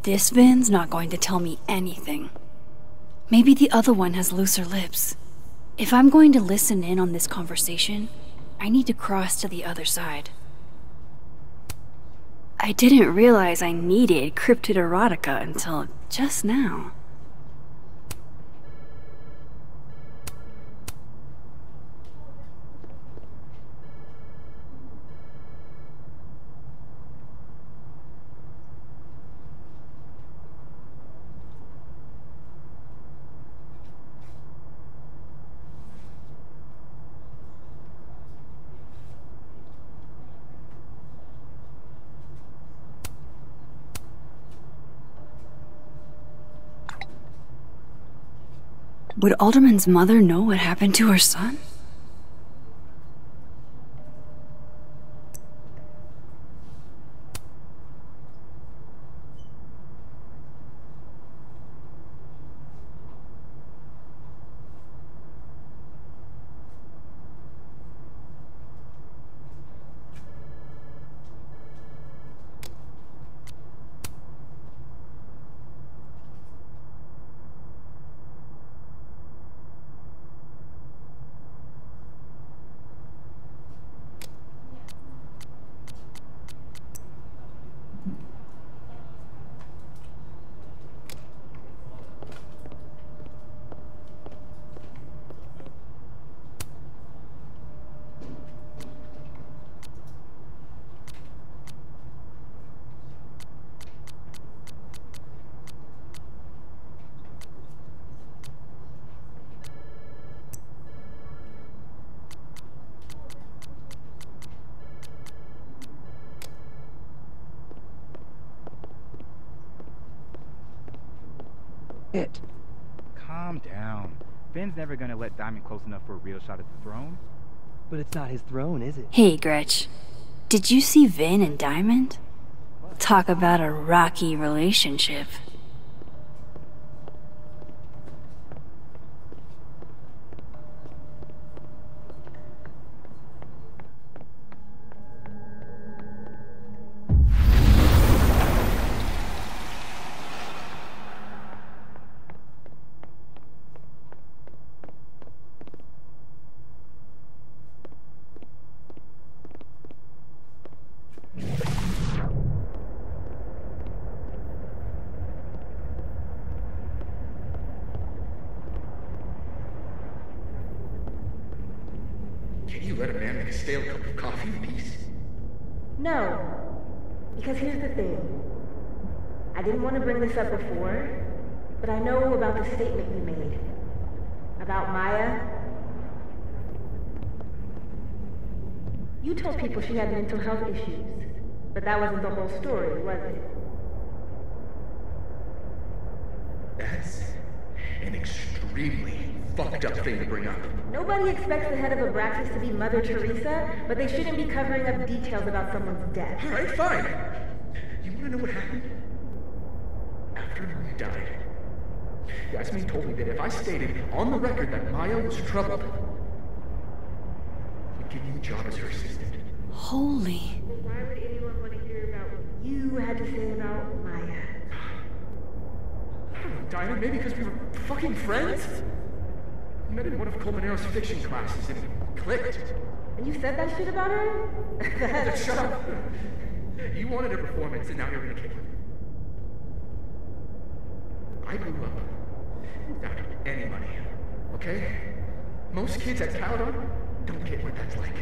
Speaker 1: This Vin's not going to tell me anything. Maybe the other one has looser lips. If I'm going to listen in on this conversation, I need to cross to the other side. I didn't realize I needed cryptid erotica until just now. Would Alderman's mother know what happened to her son?
Speaker 14: It. Calm down. Ben's never gonna let Diamond close enough for a real shot at the throne.
Speaker 7: But it's not his throne, is it?
Speaker 1: Hey, Gretch. Did you see Vin and Diamond? Talk about a rocky relationship.
Speaker 15: You let a man make a stale cup of coffee in peace?
Speaker 13: No. Because here's the thing. I didn't want to bring this up before, but I know about the statement you made. About Maya. You told people she had mental health issues, but that wasn't the whole story, was it?
Speaker 15: That's an extremely fucked up thing to bring up.
Speaker 13: Nobody expects the head of Abraxas to be Mother Teresa, but they shouldn't be covering up details about someone's death.
Speaker 15: Alright, fine. You wanna know what happened? After Maya died, Yasmin told me that if I stated on the record that Maya was troubled, he'd give me a job as her assistant.
Speaker 1: Holy.
Speaker 13: Why would anyone want to hear about what you had to say about Maya?
Speaker 15: I don't know, Diamond, maybe because we were fucking friends? We met in one of Colmenaro's fiction classes and it clicked.
Speaker 13: And you said that shit about her?
Speaker 15: Shut up! You wanted a performance and now you're gonna kill her. I grew up without any money, okay? Most kids at Caledon don't get what that's like.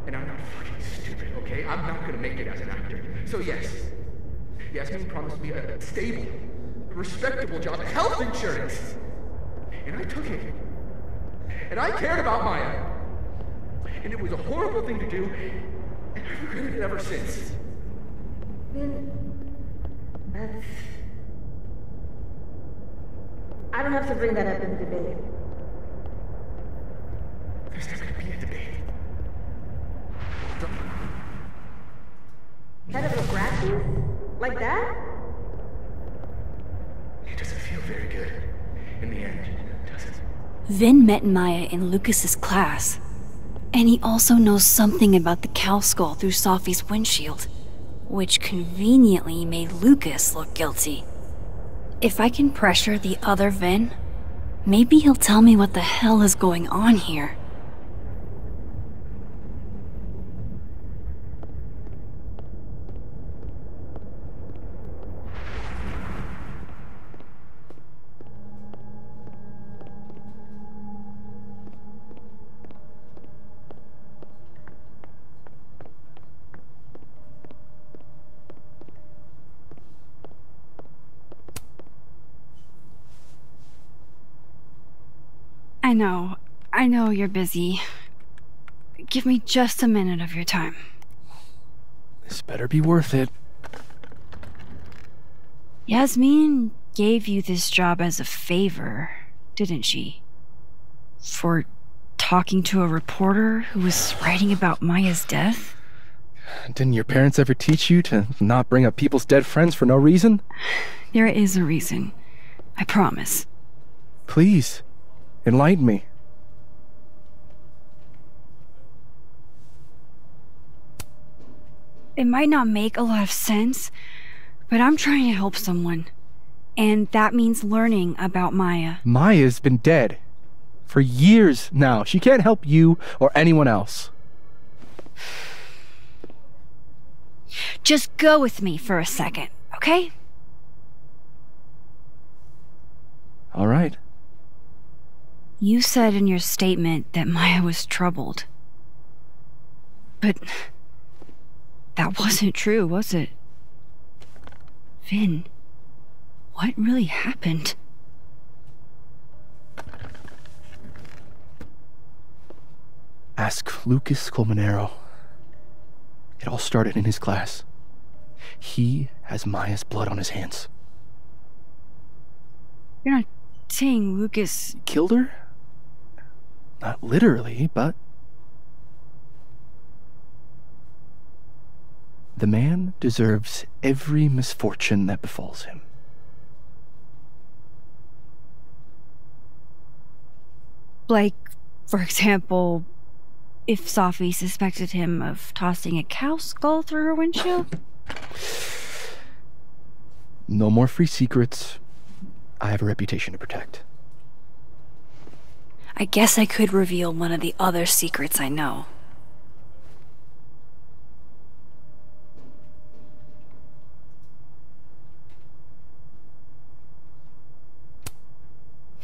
Speaker 15: And I'm not fucking stupid, okay? I'm not gonna make it as an actor. So yes, Yasmin promised me a stable, respectable job, health insurance. And I took it. And I cared about Maya. And it was a horrible thing to do, and I've regretted it ever since.
Speaker 13: Then that's... I don't have to bring that up in the debate.
Speaker 15: There's not gonna be a debate.
Speaker 13: Head of Abraxas? Like that?
Speaker 15: It doesn't feel very good in the end, does it?
Speaker 1: Vin met Maya in Lucas's class. And he also knows something about the cow skull through Sophie's windshield, which conveniently made Lucas look guilty. If I can pressure the other Vin, maybe he'll tell me what the hell is going on here. I know you're busy. Give me just a minute of your time.
Speaker 11: This better be worth it.
Speaker 1: Yasmin gave you this job as a favor, didn't she? For talking to a reporter who was writing about Maya's death?
Speaker 11: Didn't your parents ever teach you to not bring up people's dead friends for no reason?
Speaker 1: There is a reason. I promise.
Speaker 11: Please, enlighten me.
Speaker 1: It might not make a lot of sense, but I'm trying to help someone. And that means learning about Maya.
Speaker 11: Maya's been dead for years now. She can't help you or anyone else.
Speaker 1: Just go with me for a second, okay?
Speaker 11: All right.
Speaker 1: You said in your statement that Maya was troubled. But that wasn't true, was it? Vin, what really happened?
Speaker 11: Ask Lucas Colmenero. It all started in his class. He has Maya's blood on his hands.
Speaker 1: You're not saying Lucas...
Speaker 11: Killed her? Not literally, but... The man deserves every misfortune that befalls him.
Speaker 1: Like, for example, if Sophie suspected him of tossing a cow skull through her windshield?
Speaker 11: No more free secrets. I have a reputation to protect.
Speaker 1: I guess I could reveal one of the other secrets I know.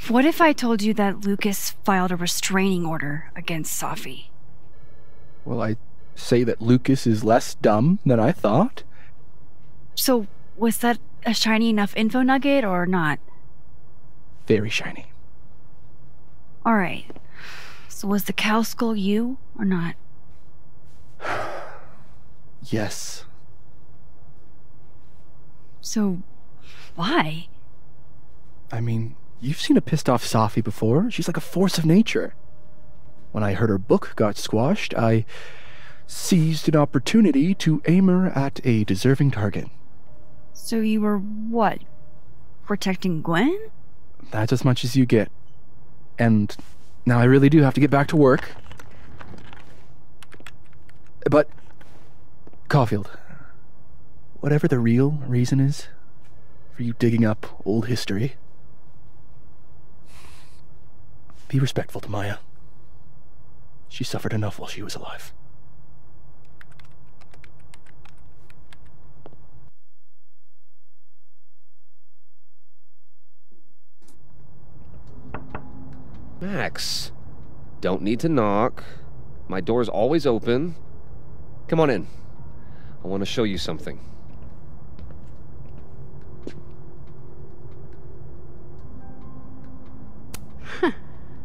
Speaker 1: What if I told you that Lucas filed a restraining order against Sophie?
Speaker 11: Well, I say that Lucas is less dumb than I thought.
Speaker 1: So, was that a shiny enough info nugget or not?
Speaker 11: Very shiny.
Speaker 1: Alright. So was the cow skull you or not?
Speaker 11: Yes.
Speaker 1: So, why?
Speaker 11: I mean, you've seen a pissed off Sophie before. She's like a force of nature. When I heard her book got squashed, I seized an opportunity to aim her at a deserving target.
Speaker 1: So you were what? Protecting Gwen?
Speaker 11: That's as much as you get. And now I really do have to get back to work. But, Caulfield, whatever the real reason is for you digging up old history, be respectful to Maya. She suffered enough while she was alive.
Speaker 16: Max, don't need to knock. My door's always open. Come on in. I want to show you something.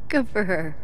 Speaker 17: Good for her.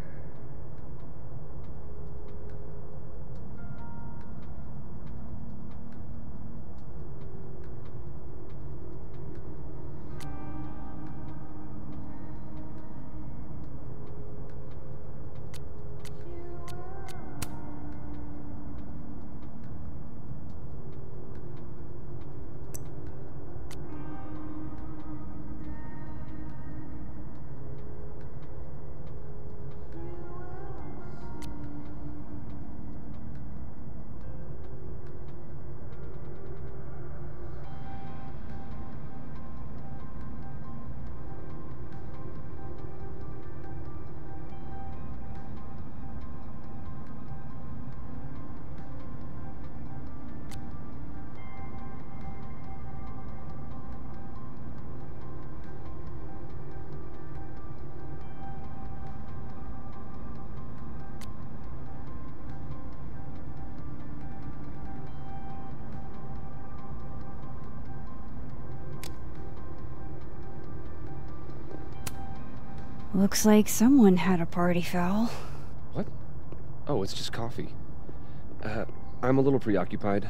Speaker 1: Looks like someone had a party foul.
Speaker 16: What? Oh, it's just coffee. I'm a little preoccupied.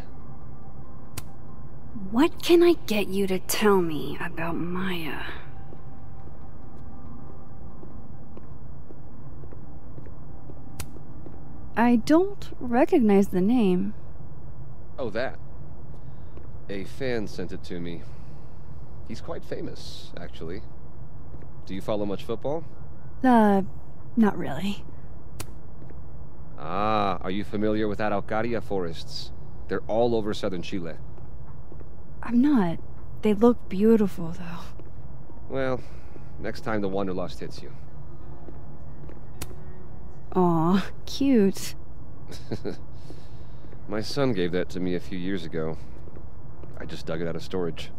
Speaker 1: What can I get you to tell me about Maya? I don't recognize the name.
Speaker 16: Oh, that. A fan sent it to me. He's quite famous, actually. Do you follow much football?
Speaker 1: Not really.
Speaker 16: Ah, are you familiar with Araucaria forests? They're all over southern Chile.
Speaker 1: I'm not. They look beautiful, though.
Speaker 16: Well, next time the Wanderlust hits you.
Speaker 1: Aw, cute.
Speaker 16: My son gave that to me a few years ago. I just dug it out of storage.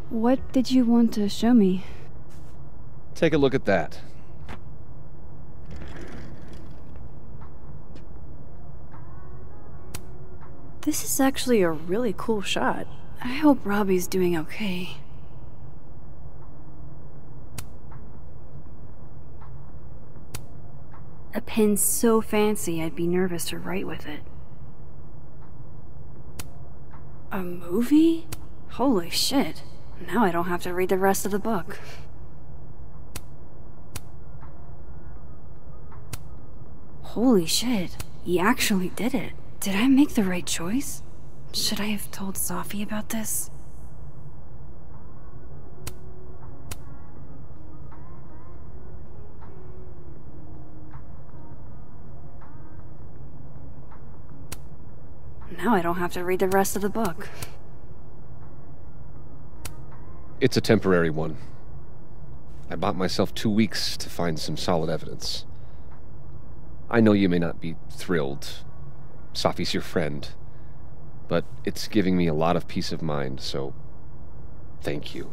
Speaker 1: What did you want to show me?
Speaker 16: Take a look at that.
Speaker 1: This is actually a really cool shot. I hope Robbie's doing okay. A pen so fancy I'd be nervous to write with it. A movie? Holy shit. Now I don't have to read the rest of the book. Holy shit, he actually did it. Did I make the right choice? Should I have told Sophie about this? Now I don't have to read the rest of the book.
Speaker 16: It's a temporary one. I bought myself 2 weeks to find some solid evidence. I know you may not be thrilled. Sophie's your friend. But it's giving me a lot of peace of mind, so thank you.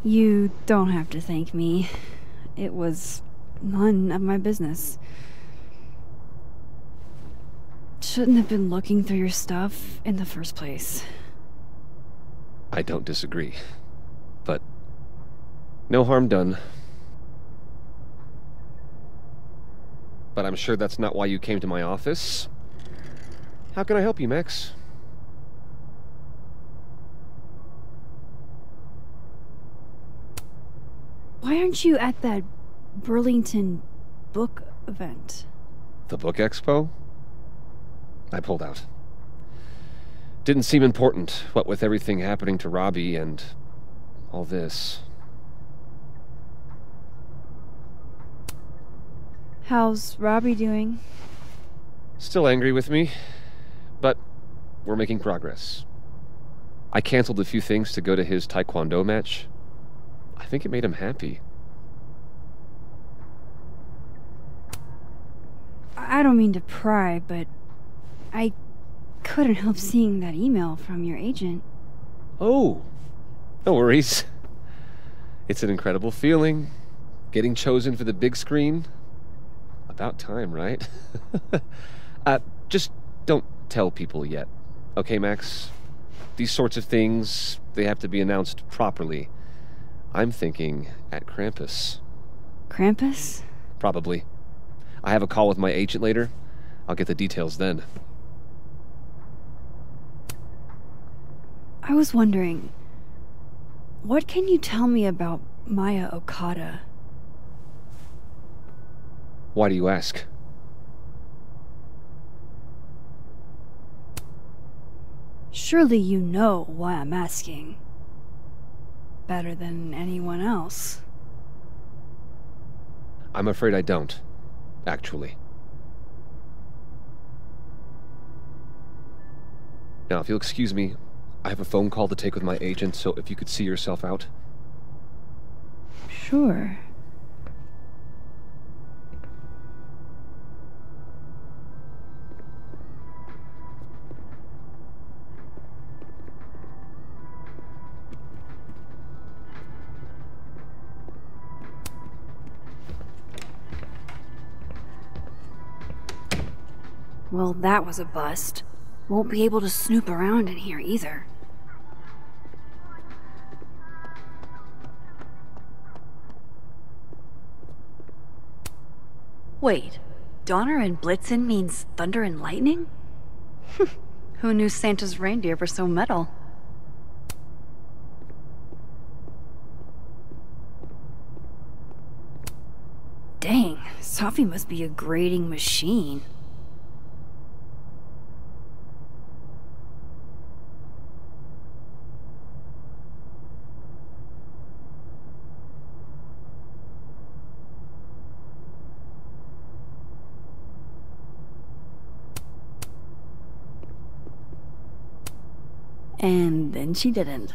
Speaker 1: You don't have to thank me. It was none of my business. Shouldn't have been looking through your stuff in the first place.
Speaker 16: I don't disagree. But no harm done. But I'm sure that's not why you came to my office. How can I help you, Max?
Speaker 1: Why aren't you at that Burlington book event?
Speaker 16: The book expo? I pulled out. Didn't seem important, what with everything happening to Robbie and all this.
Speaker 1: How's Robbie doing?
Speaker 16: Still angry with me, but we're making progress. I canceled a few things to go to his taekwondo match. I think it made him happy.
Speaker 1: I don't mean to pry, but I couldn't help seeing that email from your agent.
Speaker 16: Oh, no worries. It's an incredible feeling. Getting chosen for the big screen. About time, right? Just don't tell people yet. Okay, Max? These sorts of things, they have to be announced properly. I'm thinking at Krampus.
Speaker 1: Krampus?
Speaker 16: Probably. I have a call with my agent later. I'll get the details then.
Speaker 1: I was wondering, what can you tell me about Maya Okada?
Speaker 16: Why do you ask?
Speaker 1: Surely you know why I'm asking. Better than anyone else.
Speaker 16: I'm afraid I don't, actually. Now, if you'll excuse me, I have a phone call to take with my agent, so if you could see yourself out.
Speaker 1: Sure. Well, that was a bust. Won't be able to snoop around in here either. Wait, Donner and Blitzen means thunder and lightning? Who knew Santa's reindeer were so metal? Dang, Sophie must be a grading machine. And then she didn't.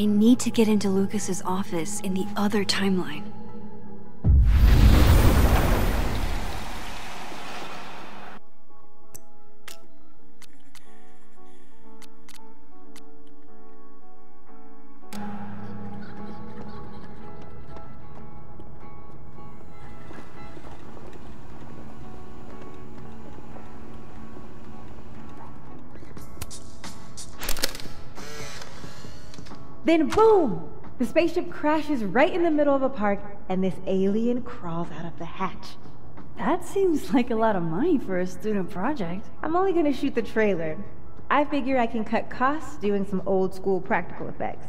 Speaker 1: I need to get into Lucas's office in the other timeline.
Speaker 13: Then boom! The spaceship crashes right in the middle of a park, and this alien crawls out of the hatch.
Speaker 1: That seems like a lot of money for a student project.
Speaker 13: I'm only gonna shoot the trailer. I figure I can cut costs doing some old school practical effects.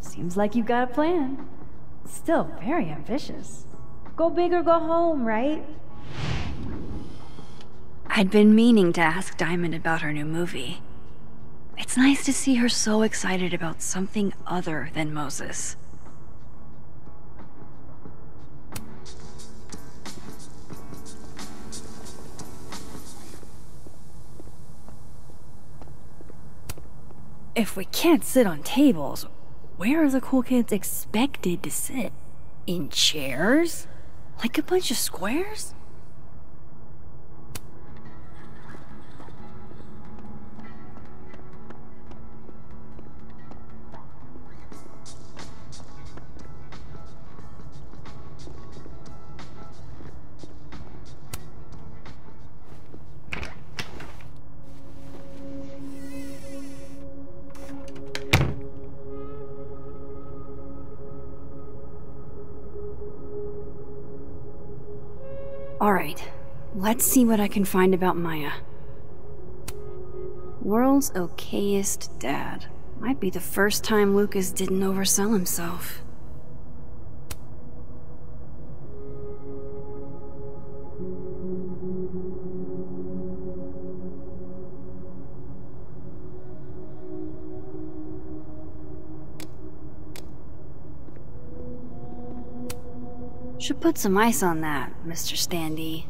Speaker 1: Seems like you've got a plan. Still very ambitious.
Speaker 13: Go big or go home, right?
Speaker 1: I'd been meaning to ask Diamond about her new movie. It's nice to see her so excited about something other than Moses. If we can't sit on tables, where are the cool kids expected to sit? In chairs? Like a bunch of squares? Alright, let's see what I can find about Maya. World's okayest dad. Might be the first time Lucas didn't oversell himself. Should put some ice on that, Mr. Standy.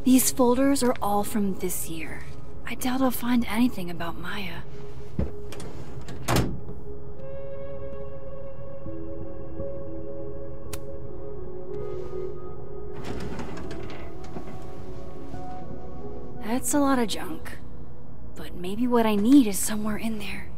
Speaker 1: These folders are all from this year. I doubt I'll find anything about Maya. That's a lot of junk. But maybe what I need is somewhere in there.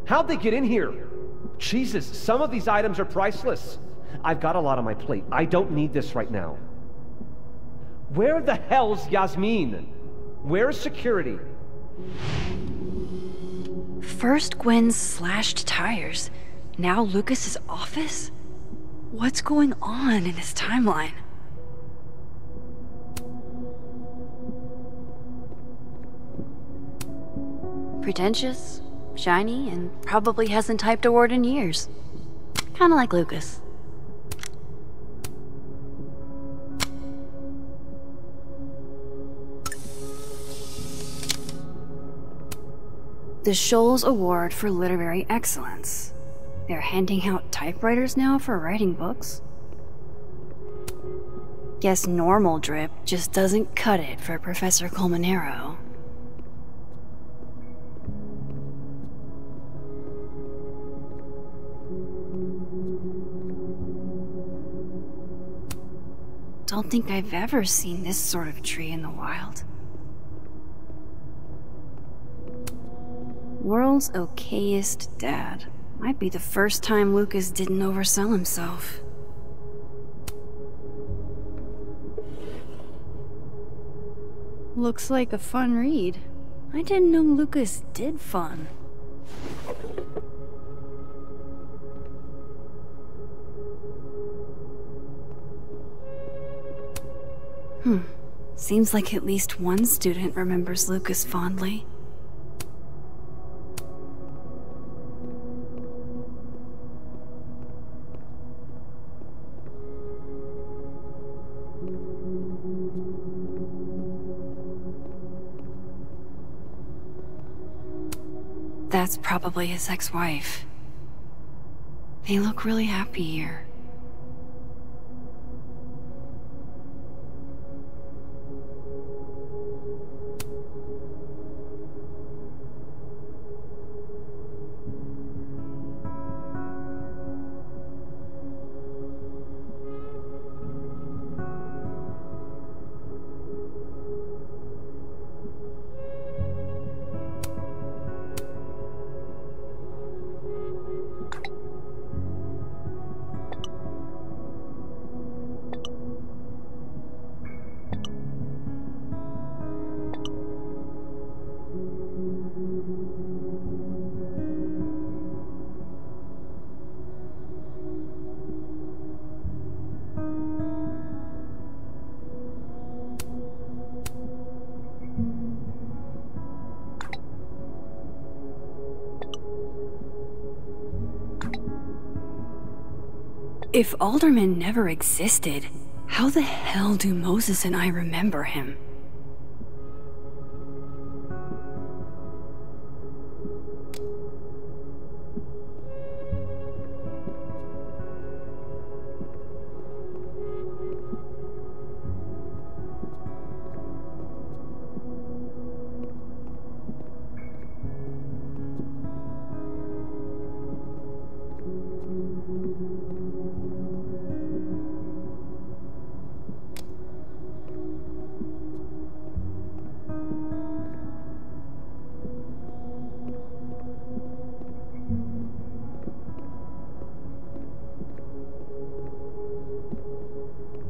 Speaker 18: How'd they get in here? Jesus, some of these items are priceless. I've got a lot on my plate. I don't need this right now. Where the hell's Yasmin? Where's security?
Speaker 1: First Gwen's slashed tires, now Lucas's office? What's going on in this timeline? Pretentious, shiny, and probably hasn't typed a word in years. Kinda like Lucas. The Scholes Award for Literary Excellence. They're handing out typewriters now for writing books. Guess normal drip just doesn't cut it for Professor Colmenero. Don't think I've ever seen this sort of tree in the wild. World's okayest dad. Might be the first time Lucas didn't oversell himself. Looks like a fun read. I didn't know Lucas did fun. Seems like at least one student remembers Lucas fondly. That's probably his ex-wife. They look really happy here. If Alderman never existed, how the hell do Moses and I remember him?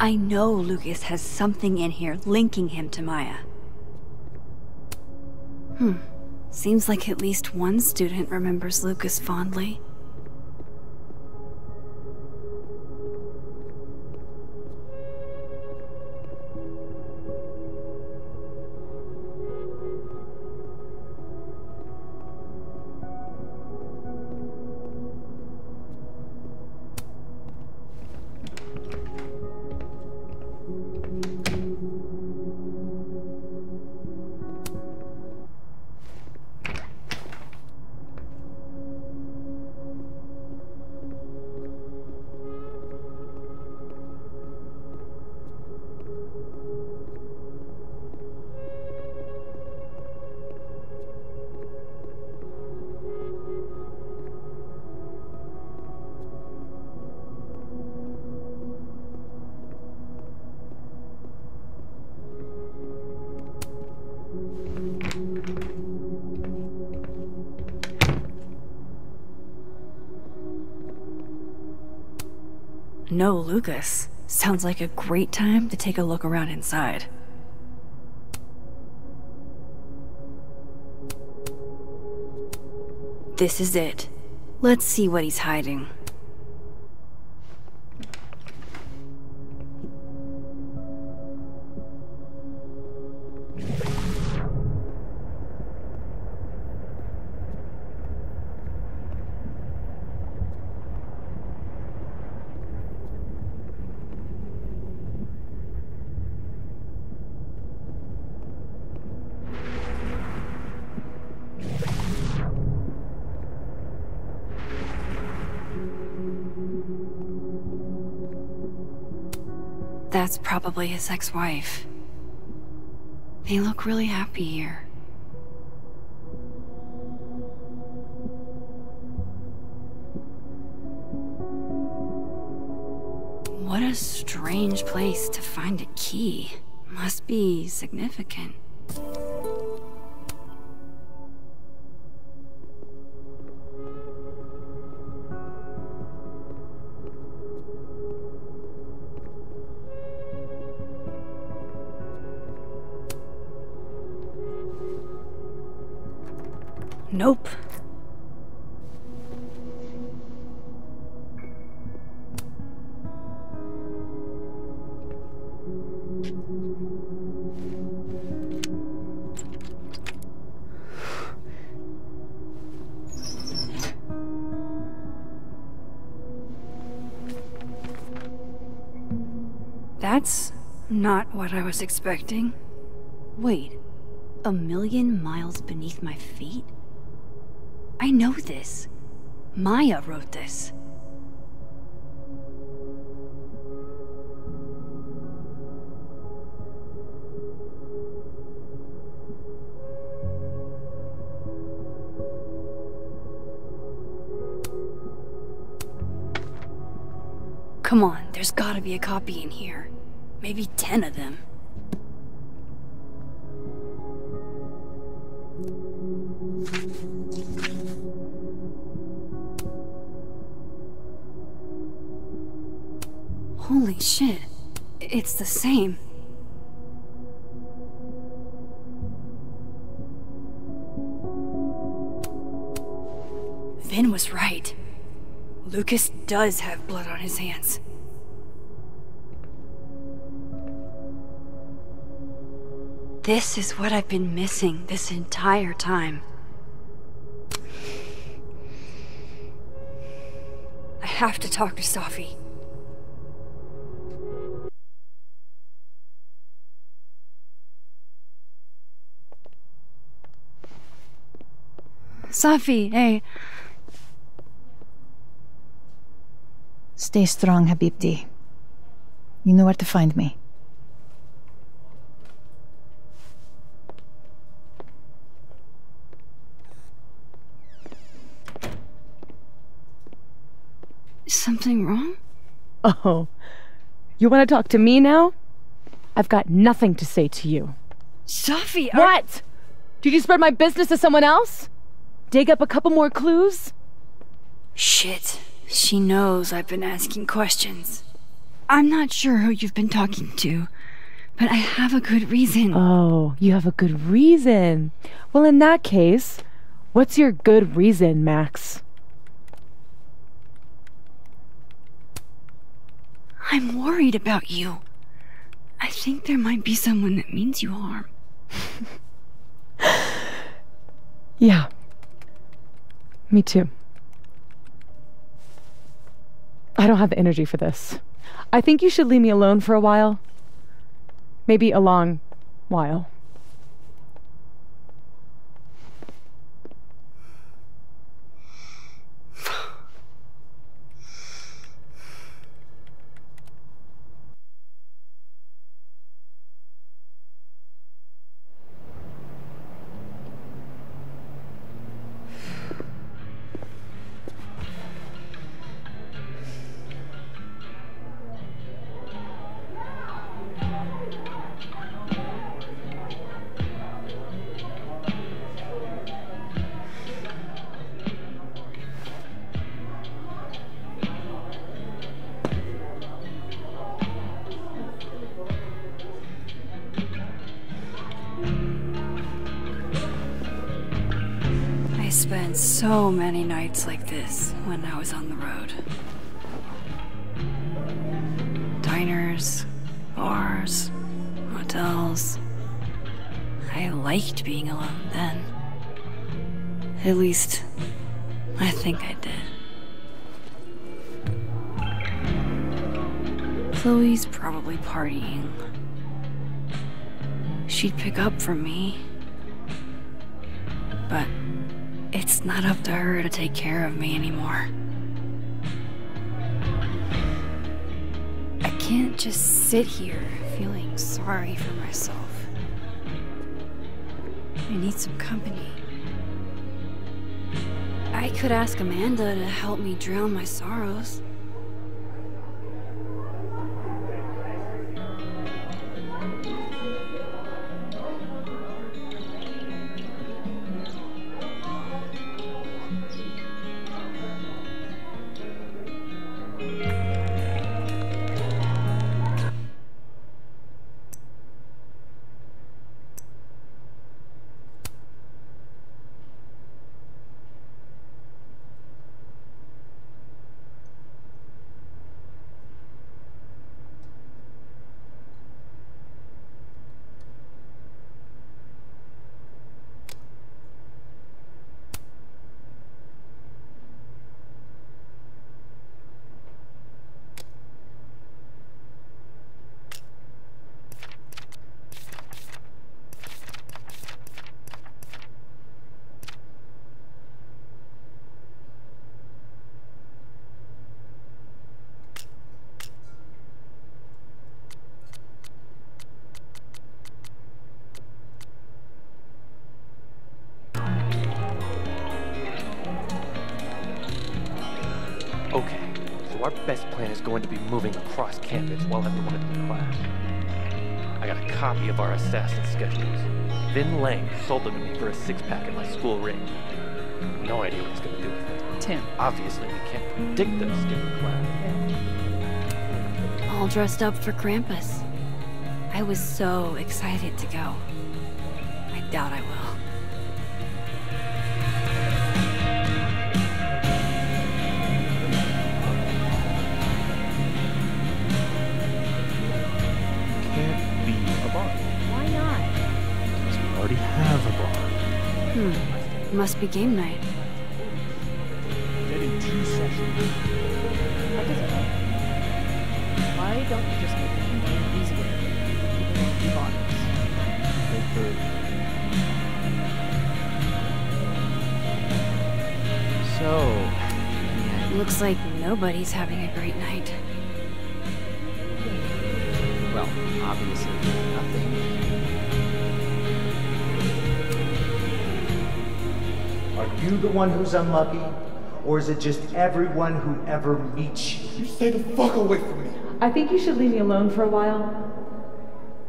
Speaker 1: I know Lucas has something in here linking him to Maya. Seems like at least one student remembers Lucas fondly. No Lucas. Sounds like a great time to take a look around inside. This is it. Let's see what he's hiding. That's probably his ex-wife. They look really happy here. What a strange place to find a key. Must be significant. Nope. That's not what I was expecting. Wait, 1,000,000 miles beneath my feet? I know this. Maya wrote this. Come on, there's gotta be a copy in here. Maybe 10 of them. Holy shit, it's the same. Vin was right. Lucas does have blood on his hands. This is what I've been missing this entire time. I have to talk to Safi. Safi, hey.
Speaker 8: Stay strong, Habibti. You know where to find me.
Speaker 1: Something wrong?
Speaker 12: Oh, you want to talk to me now? I've got nothing to say to you.
Speaker 1: Safi,
Speaker 12: What? Did you spread my business to someone else? Dig up a couple more clues?
Speaker 1: Shit. She knows I've been asking questions. I'm not sure who you've been talking to, but I have a good reason.
Speaker 12: Oh, you have a good reason. Well, in that case, what's your good reason, Max?
Speaker 1: I'm worried about you. I think there might be someone that means you harm.
Speaker 12: Yeah. Me too. I don't have the energy for this. I think you should leave me alone for a while. Maybe a long while.
Speaker 1: I spent so many nights like this when I was on the road. Diners, bars, hotels. I liked being alone then. At least, I think I did. Chloe's probably partying. She'd pick up for me. But it's not up to her to take care of me anymore. I can't just sit here feeling sorry for myself. I need some company. I could ask Amanda to help me drown my sorrows.
Speaker 19: Okay, so our best plan is going to be moving across campus while everyone is in class. I got a copy of our assassin schedules. Vin Lang sold them to me for a 6-pack at my school ring. No idea what he's going to do with it.
Speaker 4: Tim.
Speaker 19: Obviously, we can't predict the stupid plan.
Speaker 1: All dressed up for Krampus. I was so excited to go. I doubt I will.
Speaker 14: Can't be a bar.
Speaker 8: Why not?
Speaker 14: Because we already have a bar.
Speaker 1: Must be game night.
Speaker 14: Dead in 2 sessions.
Speaker 8: That doesn't work. Why don't you just make the game easier? People won't be bodies.
Speaker 14: They could.
Speaker 2: So,
Speaker 1: Looks like nobody's having a great night.
Speaker 7: Well, obviously nothing.
Speaker 3: Are you the one who's unlucky? Or is it just everyone who ever meets you?
Speaker 15: You stay the fuck away from me.
Speaker 12: I think you should leave me alone for a while.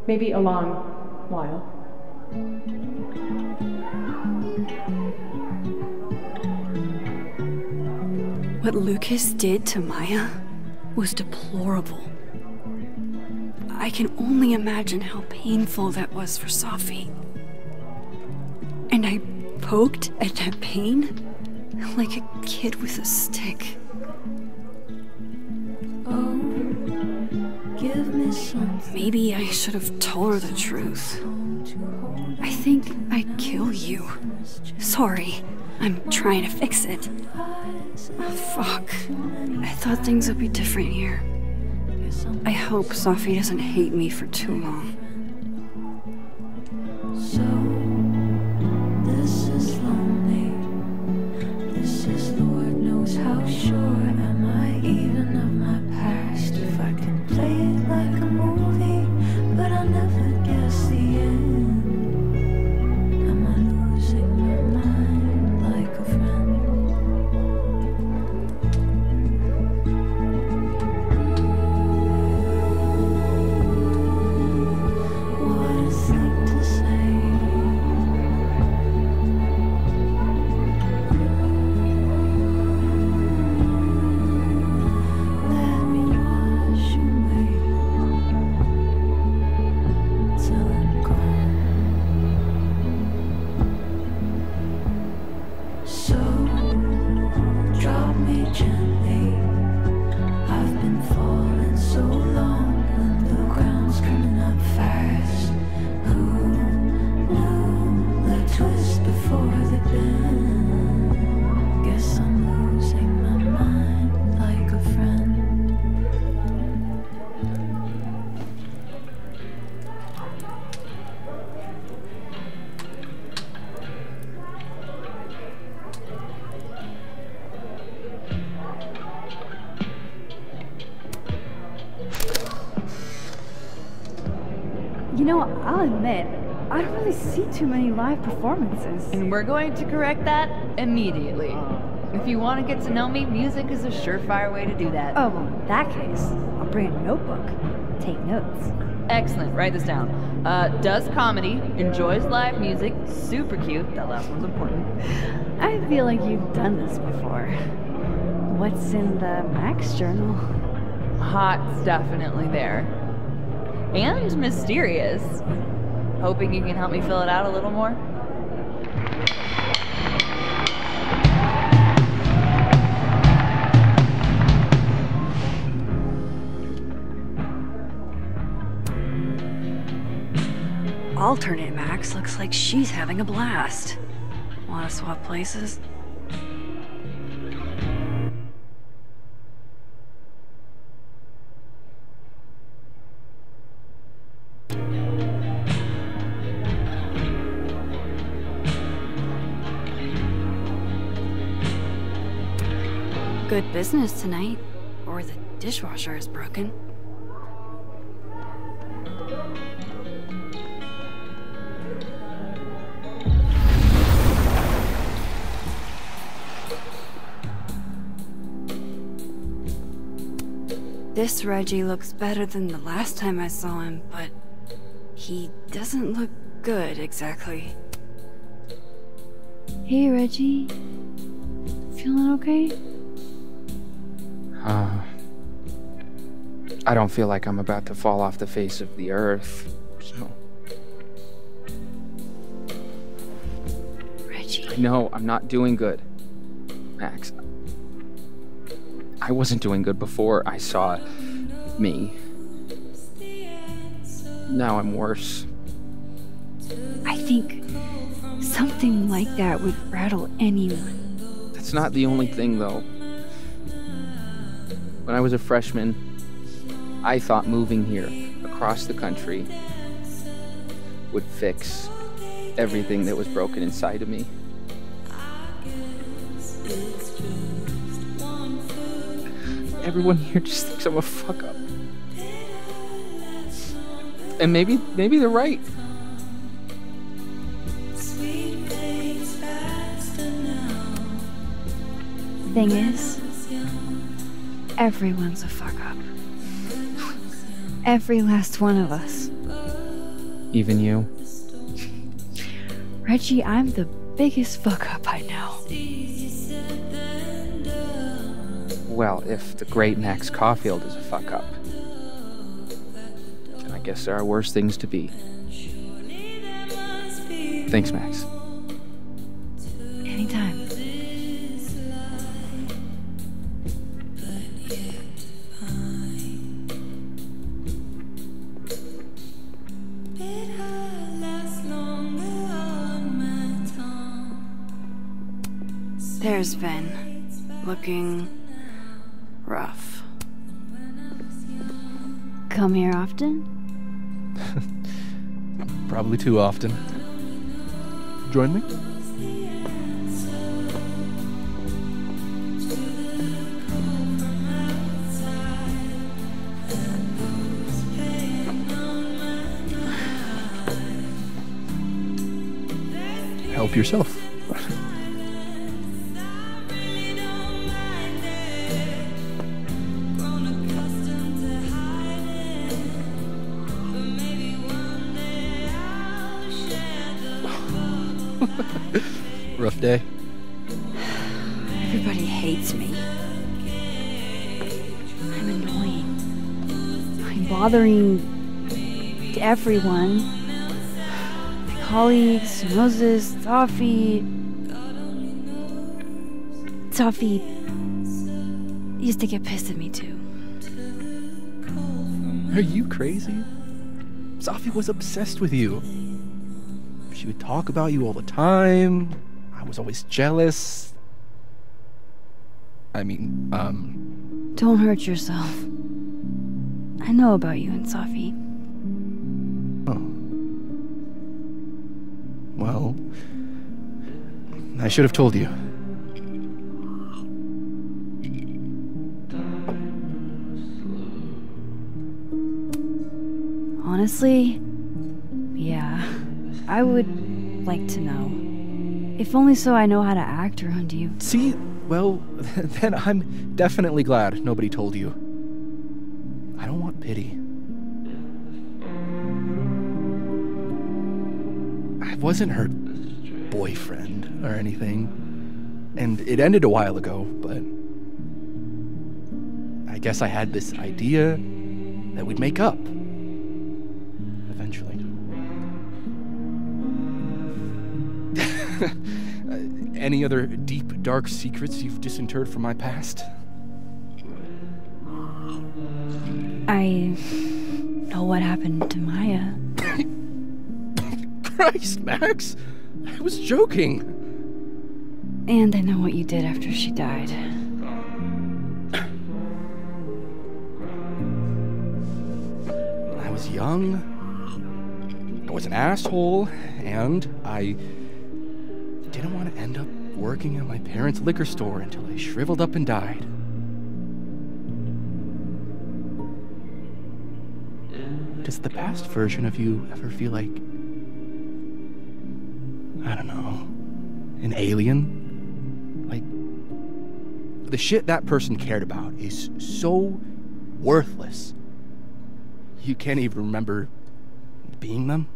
Speaker 12: Maybe a long while.
Speaker 1: What Lucas did to Maya was deplorable. I can only imagine how painful that was for Safi. And I poked at that pain like a kid with a stick. Oh, give me something. Maybe I should have told her the truth. I think I'd kill you. Sorry, I'm trying to fix it. Oh, fuck. I thought things would be different here. I hope Safi doesn't hate me for too long.
Speaker 20: So, this is lonely. This is Lord knows how sure am I even of my past. If I can play it like a movie, but I never guess the end. Am I losing my mind like a friend? What a thing to say. Let me wash away till I'm gone. So drop me gently. I've been falling so long and the ground's coming up fast. Who knew the twist before the bend? Guess I'm losing my mind like a friend.
Speaker 21: You know, I'll admit, I don't really see too many live performances.
Speaker 4: And we're going to correct that immediately. If you want to get to know me, music is a surefire way to do that.
Speaker 21: Oh, well, in that case, I'll bring a notebook. Take notes.
Speaker 4: Excellent, write this down. Does comedy, enjoys live music, super cute, that last one's important.
Speaker 21: I feel like you've done this before. What's in the Max journal?
Speaker 4: Hot's definitely there. And mysterious. Hoping you can help me fill it out a little more.
Speaker 1: Alternate Max looks like she's having a blast. Want to swap places? Good business tonight, or the dishwasher is broken. this Reggie looks better than the last time I saw him, but he doesn't look good exactly.
Speaker 4: Hey, Reggie. Feeling okay?
Speaker 7: I don't feel like I'm about to fall off the face of the earth, so...
Speaker 1: Reggie.
Speaker 7: No, I'm not doing good. Max. I wasn't doing good before I saw me. Now I'm worse.
Speaker 1: I think something like that would rattle anyone.
Speaker 7: That's not the only thing, though. When I was a freshman, I thought moving here, across the country, would fix everything that was broken inside of me. Everyone here just thinks I'm a fuck-up. And maybe they're right.
Speaker 1: Thing is, everyone's a fuck-up. Every last one of us.
Speaker 7: Even you?
Speaker 1: Reggie, I'm the biggest fuck-up I know.
Speaker 7: Well, if the great Max Caulfield is a fuck-up, then I guess there are worse things to be. Thanks, Max.
Speaker 1: Anytime. There's Vin, looking rough. Come here often?
Speaker 11: Probably too often. Join me? Help yourself. Rough day.
Speaker 1: Everybody hates me. I'm annoying. I'm bothering everyone. My colleagues, Moses, Toffee. Toffee used to get pissed at me too.
Speaker 11: Are you crazy? Sophie was obsessed with you. She would talk about you all the time. I was always jealous. I mean,
Speaker 1: Don't hurt yourself. I know about you and Sophie.
Speaker 11: Oh. Well, I should have told you.
Speaker 1: Honestly, yeah, I would like to know. If only so I know how to act around you.
Speaker 11: See? Well, then I'm definitely glad nobody told you. I don't want pity. I wasn't her boyfriend or anything, and it ended a while ago, but I guess I had this idea that we'd make up. Eventually. Any other deep, dark secrets you've disinterred from my past?
Speaker 1: I know what happened to Maya.
Speaker 11: Christ, Max! I was joking.
Speaker 1: And I know what you did after she died.
Speaker 11: I was young. I was an asshole, and I didn't want to end up working at my parents' liquor store until I shriveled up and died. Does the past version of you ever feel like, I don't know, an alien? Like, the shit that person cared about is so worthless. You can't even remember being them?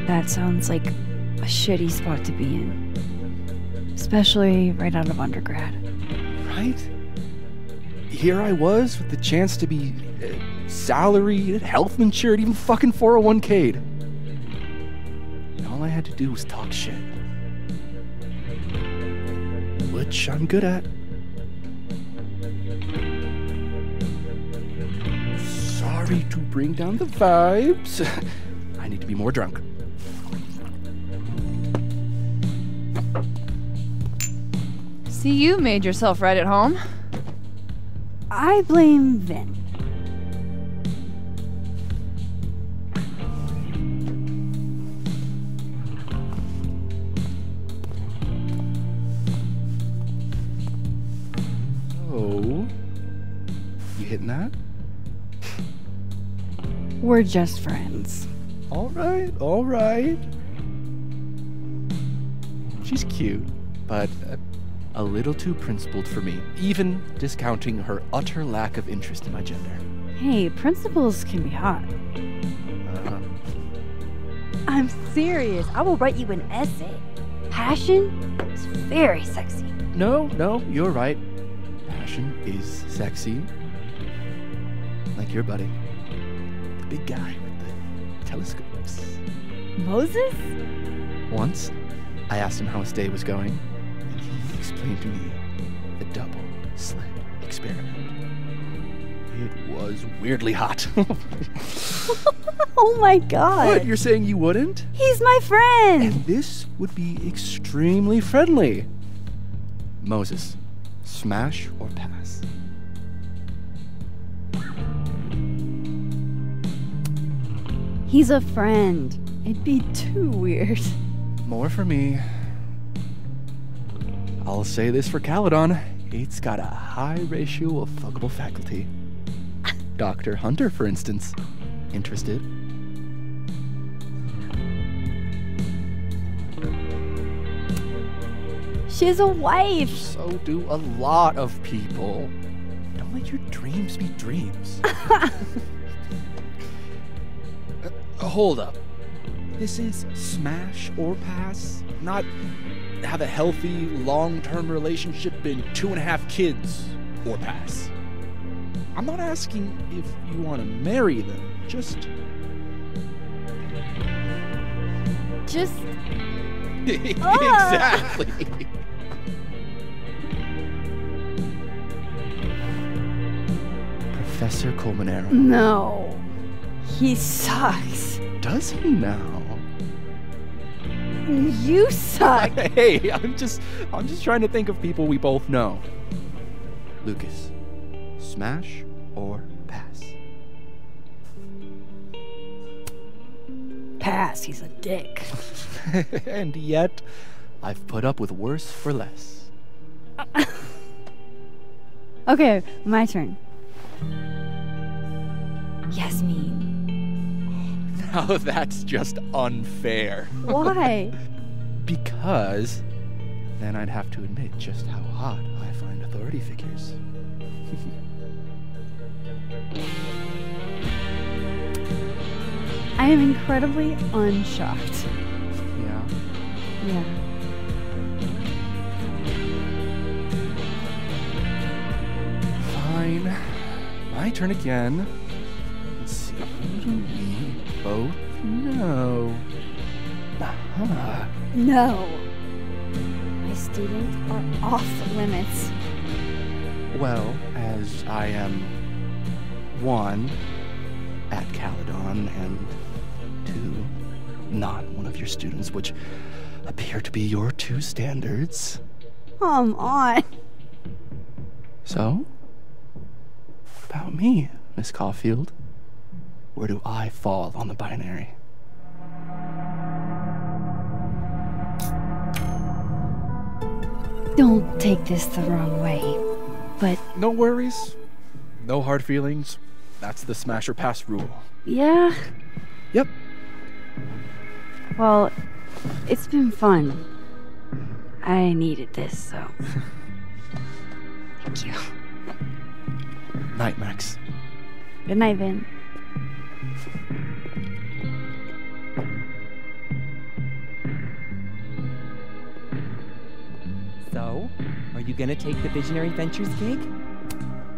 Speaker 1: That sounds like a shitty spot to be in. Especially right out of undergrad.
Speaker 11: Right? Here I was with the chance to be salaried, health insured, even fucking 401k'd. And all I had to do was talk shit. Which I'm good at. Sorry to bring down the vibes. I need to be more drunk.
Speaker 4: See, you made yourself right at home.
Speaker 1: I blame Vin.
Speaker 11: Oh, you hitting that?
Speaker 1: We're just friends.
Speaker 11: All right, all right. She's cute, but a little too principled for me, even discounting her utter lack of interest in my gender.
Speaker 1: Hey, principals can be hot. I'm serious. I will write you an essay. Passion is very sexy.
Speaker 11: No, you're right. Passion is sexy. Like your buddy. The big guy with the telescopes.
Speaker 1: Moses?
Speaker 11: Once, I asked him how his day was going, and he explained to me the double slit experiment. It was weirdly hot.
Speaker 1: Oh my god.
Speaker 11: What, you're saying you wouldn't?
Speaker 1: He's my friend.
Speaker 11: And this would be extremely friendly. Moses, smash or pass?
Speaker 1: He's a friend. It'd be too weird.
Speaker 11: More for me. I'll say this for Caledon. It's got a high ratio of fuckable faculty. Dr. Hunter, for instance. Interested?
Speaker 1: She's a wife.
Speaker 11: So do a lot of people. Don't let your dreams be dreams. Hold up. This is smash or pass, not have a healthy, long-term relationship and 2.5 kids or pass. I'm not asking if you want to marry them, just... Exactly. Professor Colmenero.
Speaker 1: No. He sucks.
Speaker 11: Does he now?
Speaker 1: You suck.
Speaker 11: Hey, I'm just trying to think of people we both know. Lucas, smash or pass?
Speaker 1: Pass, he's a dick.
Speaker 11: And yet, I've put up with worse for less.
Speaker 1: Okay, my turn. Yasmin.
Speaker 11: Now that's just unfair.
Speaker 1: Why?
Speaker 11: Because then I'd have to admit just how hot I find authority figures.
Speaker 1: I am incredibly unshocked.
Speaker 11: Yeah?
Speaker 1: Yeah.
Speaker 11: Fine. My turn again. Let's see. Who do we both know?
Speaker 1: No. My students are off limits.
Speaker 11: Well, as I am 1 at Caledon and 2 not one of your students, which appear to be your 2 standards.
Speaker 1: Come on.
Speaker 11: So, what about me, Miss Caulfield? Where do I fall on the binary?
Speaker 1: Don't take this the wrong way, but...
Speaker 11: No worries. No hard feelings. That's the smash or pass rule.
Speaker 1: Yeah?
Speaker 11: Yep.
Speaker 1: Well, it's been fun. I needed this, so... Thank you.
Speaker 11: Night, Max.
Speaker 1: Good night, Vin.
Speaker 5: So, are you gonna take the Visionary Ventures gig?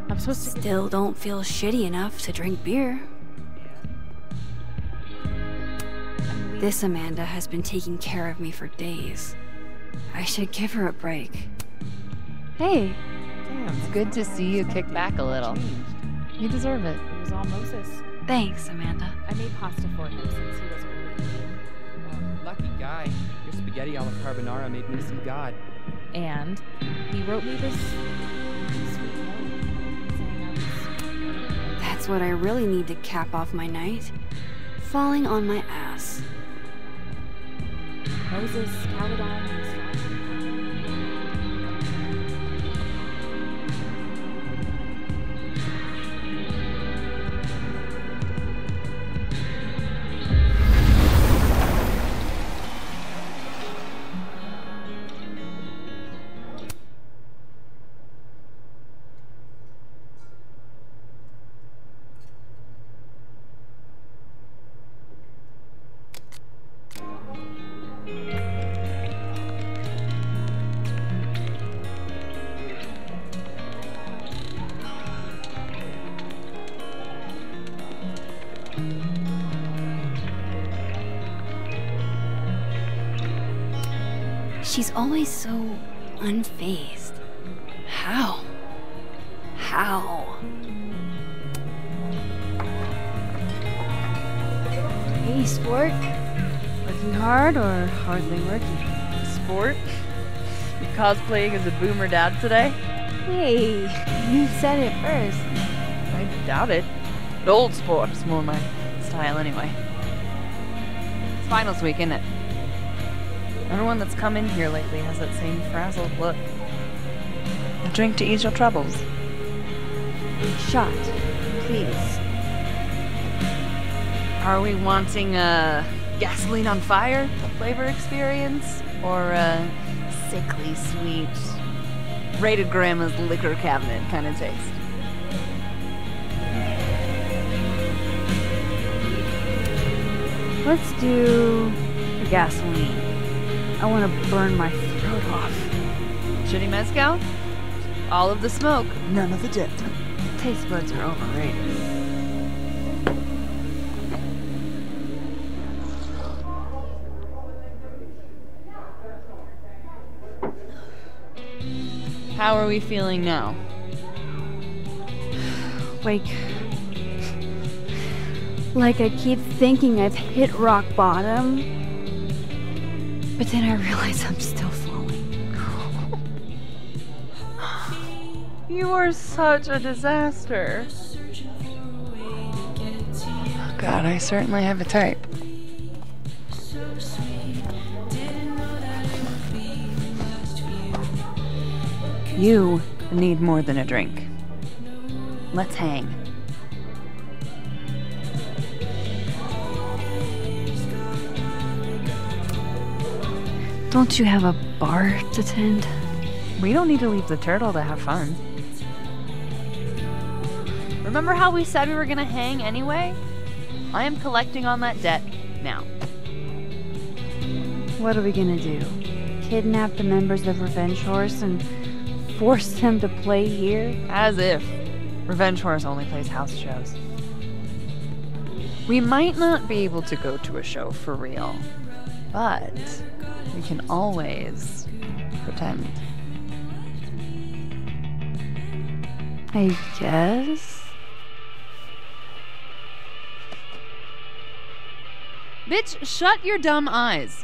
Speaker 5: I'm supposed to...
Speaker 1: Still don't feel shitty enough to drink beer. This Amanda has been taking care of me for days. I should give her a break.
Speaker 8: Hey.
Speaker 5: Damn,
Speaker 8: It's good to see you kick back a little. You deserve it.
Speaker 21: It was all Moses.
Speaker 1: Thanks, Amanda.
Speaker 21: I made pasta for him since he wasn't really eating.
Speaker 5: lucky guy. Your spaghetti alla carbonara made me see God.
Speaker 21: And he wrote me this sweet note saying I was...
Speaker 1: That's what I really need to cap off my night. Falling on my ass.
Speaker 21: Moses, Caledon, and Strong.
Speaker 1: She's always so unfazed. How? How?
Speaker 21: Hey, sport. Working hard or hardly working?
Speaker 4: Sport? You cosplaying as a boomer dad today?
Speaker 21: Hey, you said it first.
Speaker 4: I doubt it. But old sport's more my style anyway. It's finals week, isn't it? Everyone that's come in here lately has that same frazzled look. A drink to ease your troubles.
Speaker 21: Shot, please.
Speaker 4: Are we wanting a gasoline on fire flavor experience? Or a sickly sweet, rated grandma's liquor cabinet kind of taste?
Speaker 21: Let's do the gasoline. I want to burn my throat off.
Speaker 4: Shitty mezcal? All of the smoke, none of the dip.
Speaker 21: Taste buds are overrated.
Speaker 4: How are we feeling now?
Speaker 21: Like I keep thinking I've hit rock bottom. But then I realize I'm still falling.
Speaker 4: You are such a disaster. Oh God, I certainly have a type. You need more than a drink. Let's hang.
Speaker 1: Don't you have a bar to tend?
Speaker 4: We don't need to leave the turtle to have fun. Remember how we said we were gonna hang anyway? I am collecting on that debt now.
Speaker 21: What are we gonna do? Kidnap the members of Revenge Horse and force them to play here?
Speaker 4: As if. Revenge Horse only plays house shows. We might not be able to go to a show for real, but we can always pretend.
Speaker 21: I guess?
Speaker 4: Bitch, shut your dumb eyes.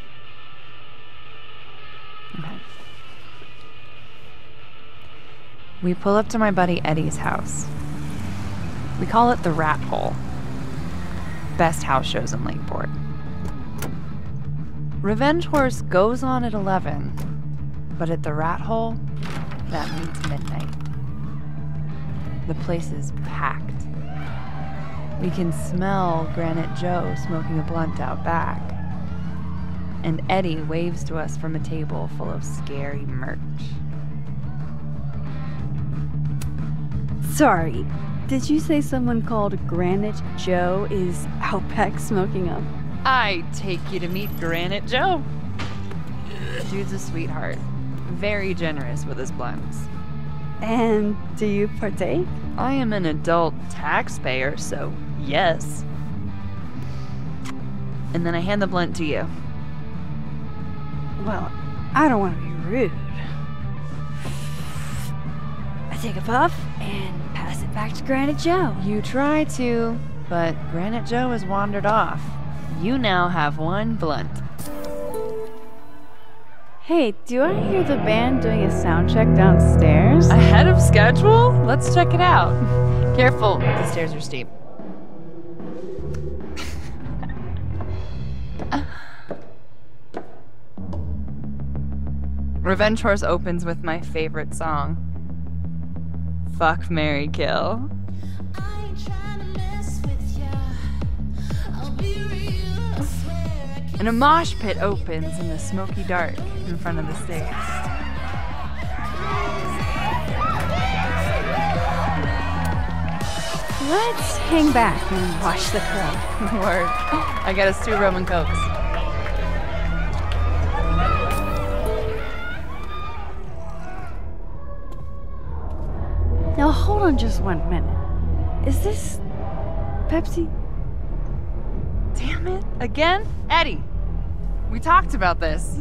Speaker 4: Okay. We pull up to my buddy Eddie's house. We call it the Rat Hole. Best house shows in Lakeport. Revenge Horse goes on at 11, but at the Rat Hole, that means midnight. The place is packed. We can smell Granite Joe smoking a blunt out back. and Eddie waves to us from a table full of scary merch.
Speaker 21: Sorry, did you say someone called Granite Joe is out back smoking up?
Speaker 4: I take you to meet Granite Joe. Dude's a sweetheart. Very generous with his blunts.
Speaker 21: And do you partake?
Speaker 4: I am an adult taxpayer, so yes. And then I hand the blunt to you.
Speaker 21: Well, I don't want to be rude. I take a puff and pass it back to Granite Joe.
Speaker 4: You try to, but Granite Joe has wandered off. You now have one blunt.
Speaker 21: Hey, do I hear the band doing a sound check downstairs?
Speaker 4: Ahead of schedule? Let's check it out. Careful, the stairs are steep. Revenge Horse opens with my favorite song. Fuck, Marry, Kill. And a mosh pit opens in the smoky dark in front of the stage.
Speaker 21: Let's hang back and watch the crowd.
Speaker 4: Word. I got us 2 rum and cokes.
Speaker 21: Now hold on just 1 minute. Is this Pepsi?
Speaker 4: Damn it. Again? Eddie, we talked about this.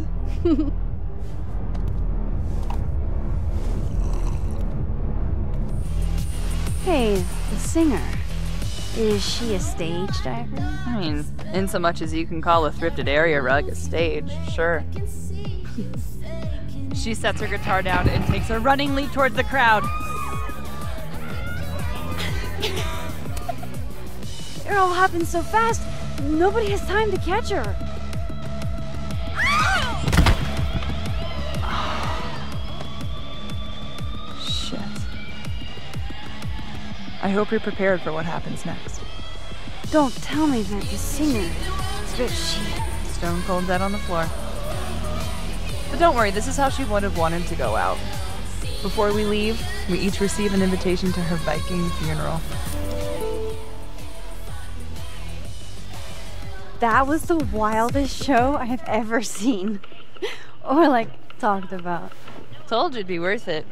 Speaker 21: Hey, the singer. Is she a stage diver?
Speaker 4: I mean, in so much as you can call a thrifted area rug a stage, sure. She sets her guitar down and takes a running leap towards the crowd.
Speaker 21: It all happened so fast, nobody has time to catch her.
Speaker 4: Shit. I hope you're prepared for what happens next.
Speaker 21: Don't tell me that the singer is that she...
Speaker 4: Stone cold dead on the floor. But don't worry, this is how she would have wanted to go out. Before we leave, we each receive an invitation to her Viking funeral.
Speaker 21: That was the wildest show I have ever seen. Or, like, talked about.
Speaker 4: Told you it'd be worth it.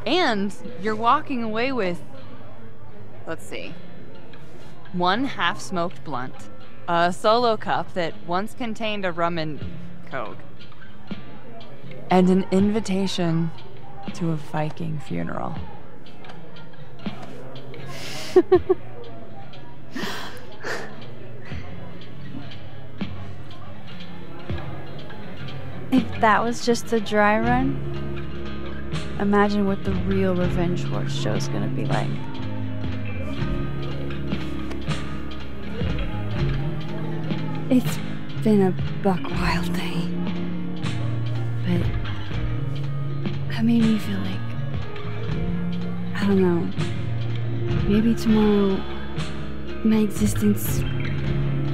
Speaker 4: And you're walking away with, let's see, 1 half-smoked blunt, a solo cup that once contained a rum and coke, and an invitation to a Viking funeral.
Speaker 21: If that was just a dry run, imagine what the real Revenge Horse show's gonna be like. It's been a buck wild day, but that made me feel like, I don't know, maybe tomorrow my existence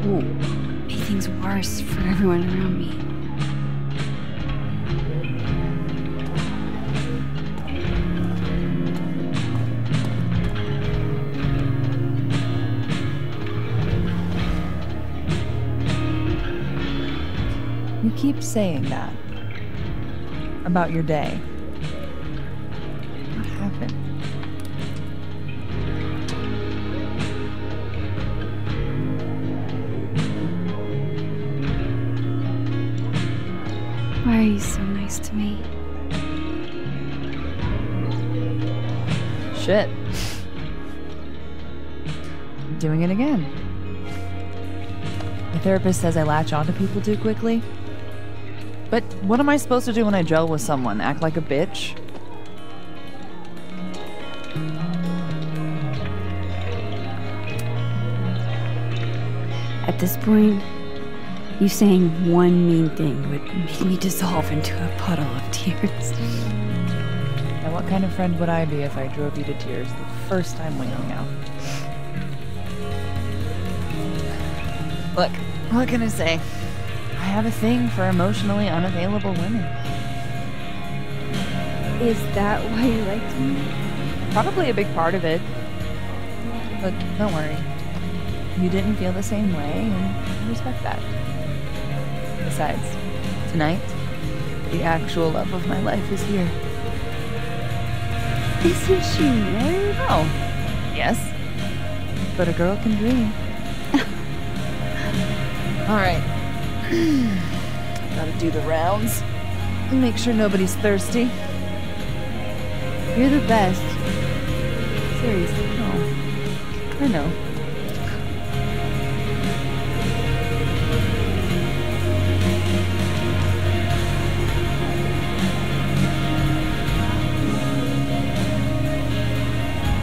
Speaker 21: won't make things worse for everyone around me.
Speaker 4: You keep saying that about your day. What happened?
Speaker 21: Why are you so nice to me?
Speaker 4: Shit. Doing it again. The therapist says I latch onto people too quickly. But what am I supposed to do when I gel with someone? Act like a bitch?
Speaker 21: At this point, you saying one mean thing would make me dissolve into a puddle of tears.
Speaker 4: Now what kind of friend would I be if I drove you to tears the first time we hung out? Look, what can I say? I have a thing for emotionally unavailable women.
Speaker 21: Is that why you liked me?
Speaker 4: Probably a big part of it. But don't worry. You didn't feel the same way, and I respect that. Besides, tonight, the actual love of my life is here.
Speaker 21: Isn't she married?
Speaker 4: Oh, yes. But a girl can dream. Alright. Gotta do the rounds. Make sure nobody's thirsty.
Speaker 21: You're the best. Seriously.
Speaker 4: Oh, I know.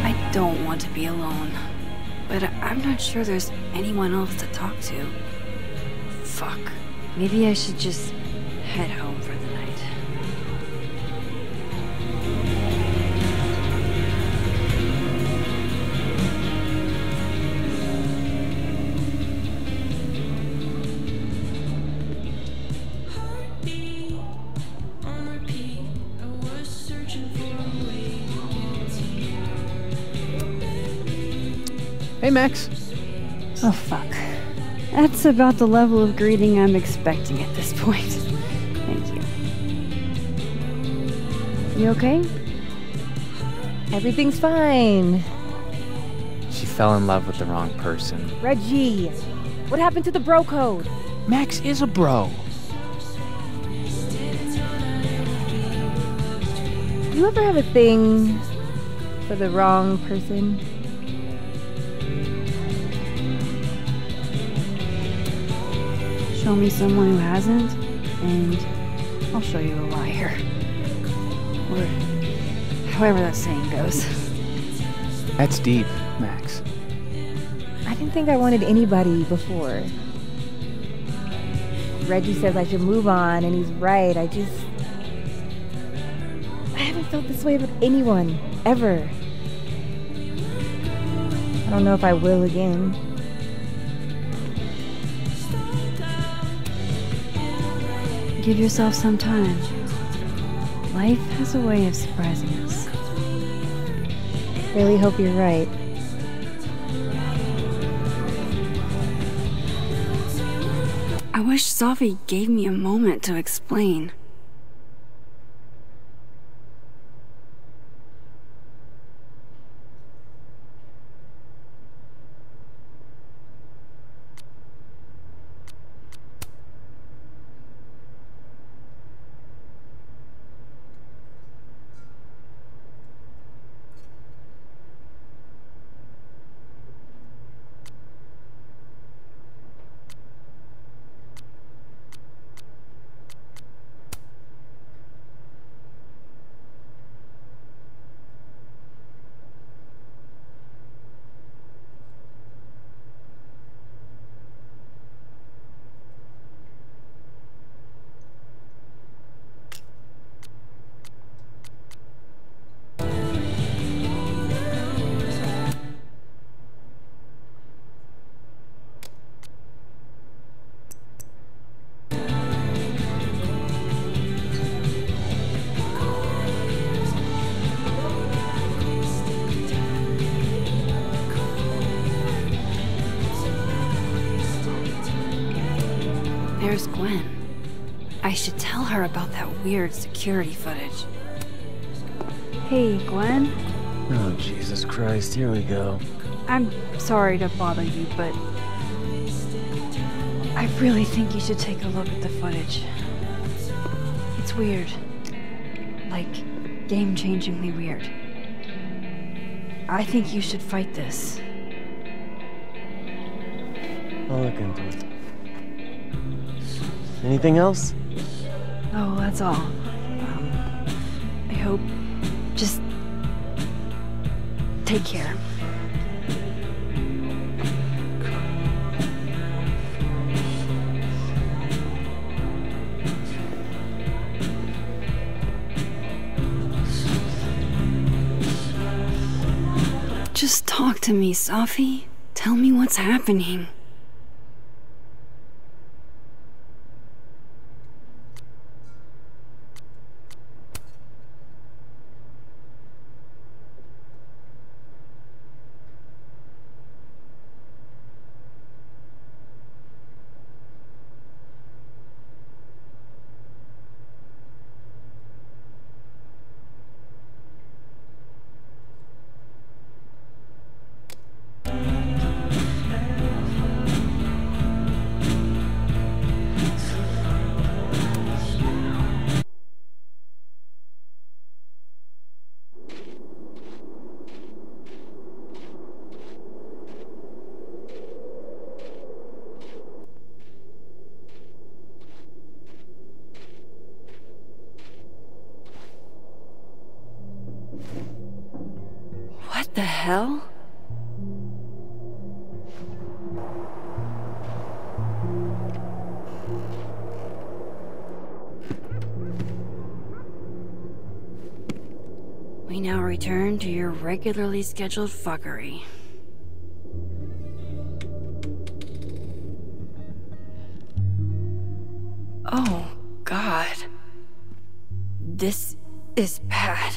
Speaker 1: I don't want to be alone, but I'm not sure there's anyone else to talk to. Fuck. Maybe I should just head home for the night.
Speaker 7: Hey, Max.
Speaker 21: Oh, fuck. That's about the level of greeting I'm expecting at this point. Thank you. You okay?
Speaker 13: Everything's fine.
Speaker 5: She fell in love with the wrong person.
Speaker 13: Reggie, what happened to the bro code?
Speaker 5: Max is a bro.
Speaker 13: Do you ever have a thing for the wrong person?
Speaker 1: Show me someone who hasn't, and I'll show you a liar. Or however that saying goes.
Speaker 5: That's deep, Max.
Speaker 13: I didn't think I wanted anybody before. Reggie says I should move on, and he's right. I haven't felt this way about anyone, ever. I don't know if I will again.
Speaker 1: Give yourself some time. Life has a way of surprising us.
Speaker 13: Really hope you're right.
Speaker 1: I wish Sophie gave me a moment to explain. There's Gwen. I should tell her about that weird security footage. Hey, Gwen?
Speaker 6: Oh, Jesus Christ, here we go.
Speaker 21: I'm sorry to bother you, but I really think you should take a look at the footage. It's weird. Like, game-changingly weird. I think you should fight this.
Speaker 6: I'll look into it. Anything else?
Speaker 21: Oh, that's all. I hope... Just... take care. Just talk to me, Sophie. Tell me what's happening.
Speaker 1: the hell? We now return to your regularly scheduled fuckery. Oh, God. This is bad.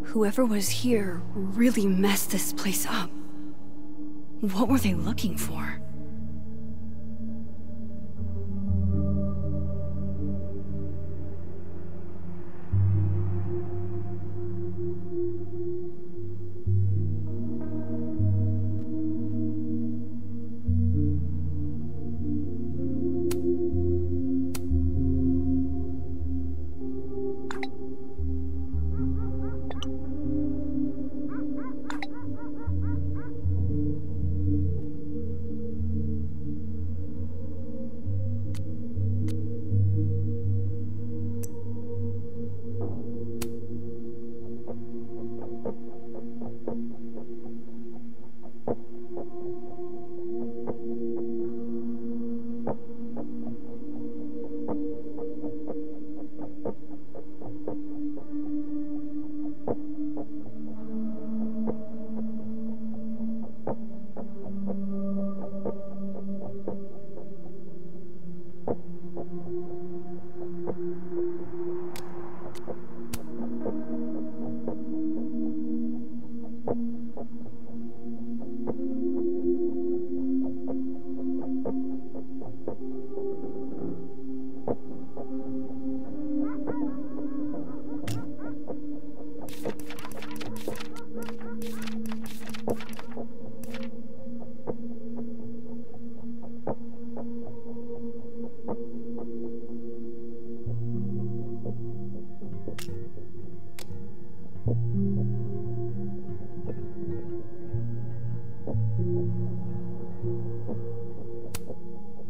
Speaker 1: Whoever was here really messed this place up. What were they looking for?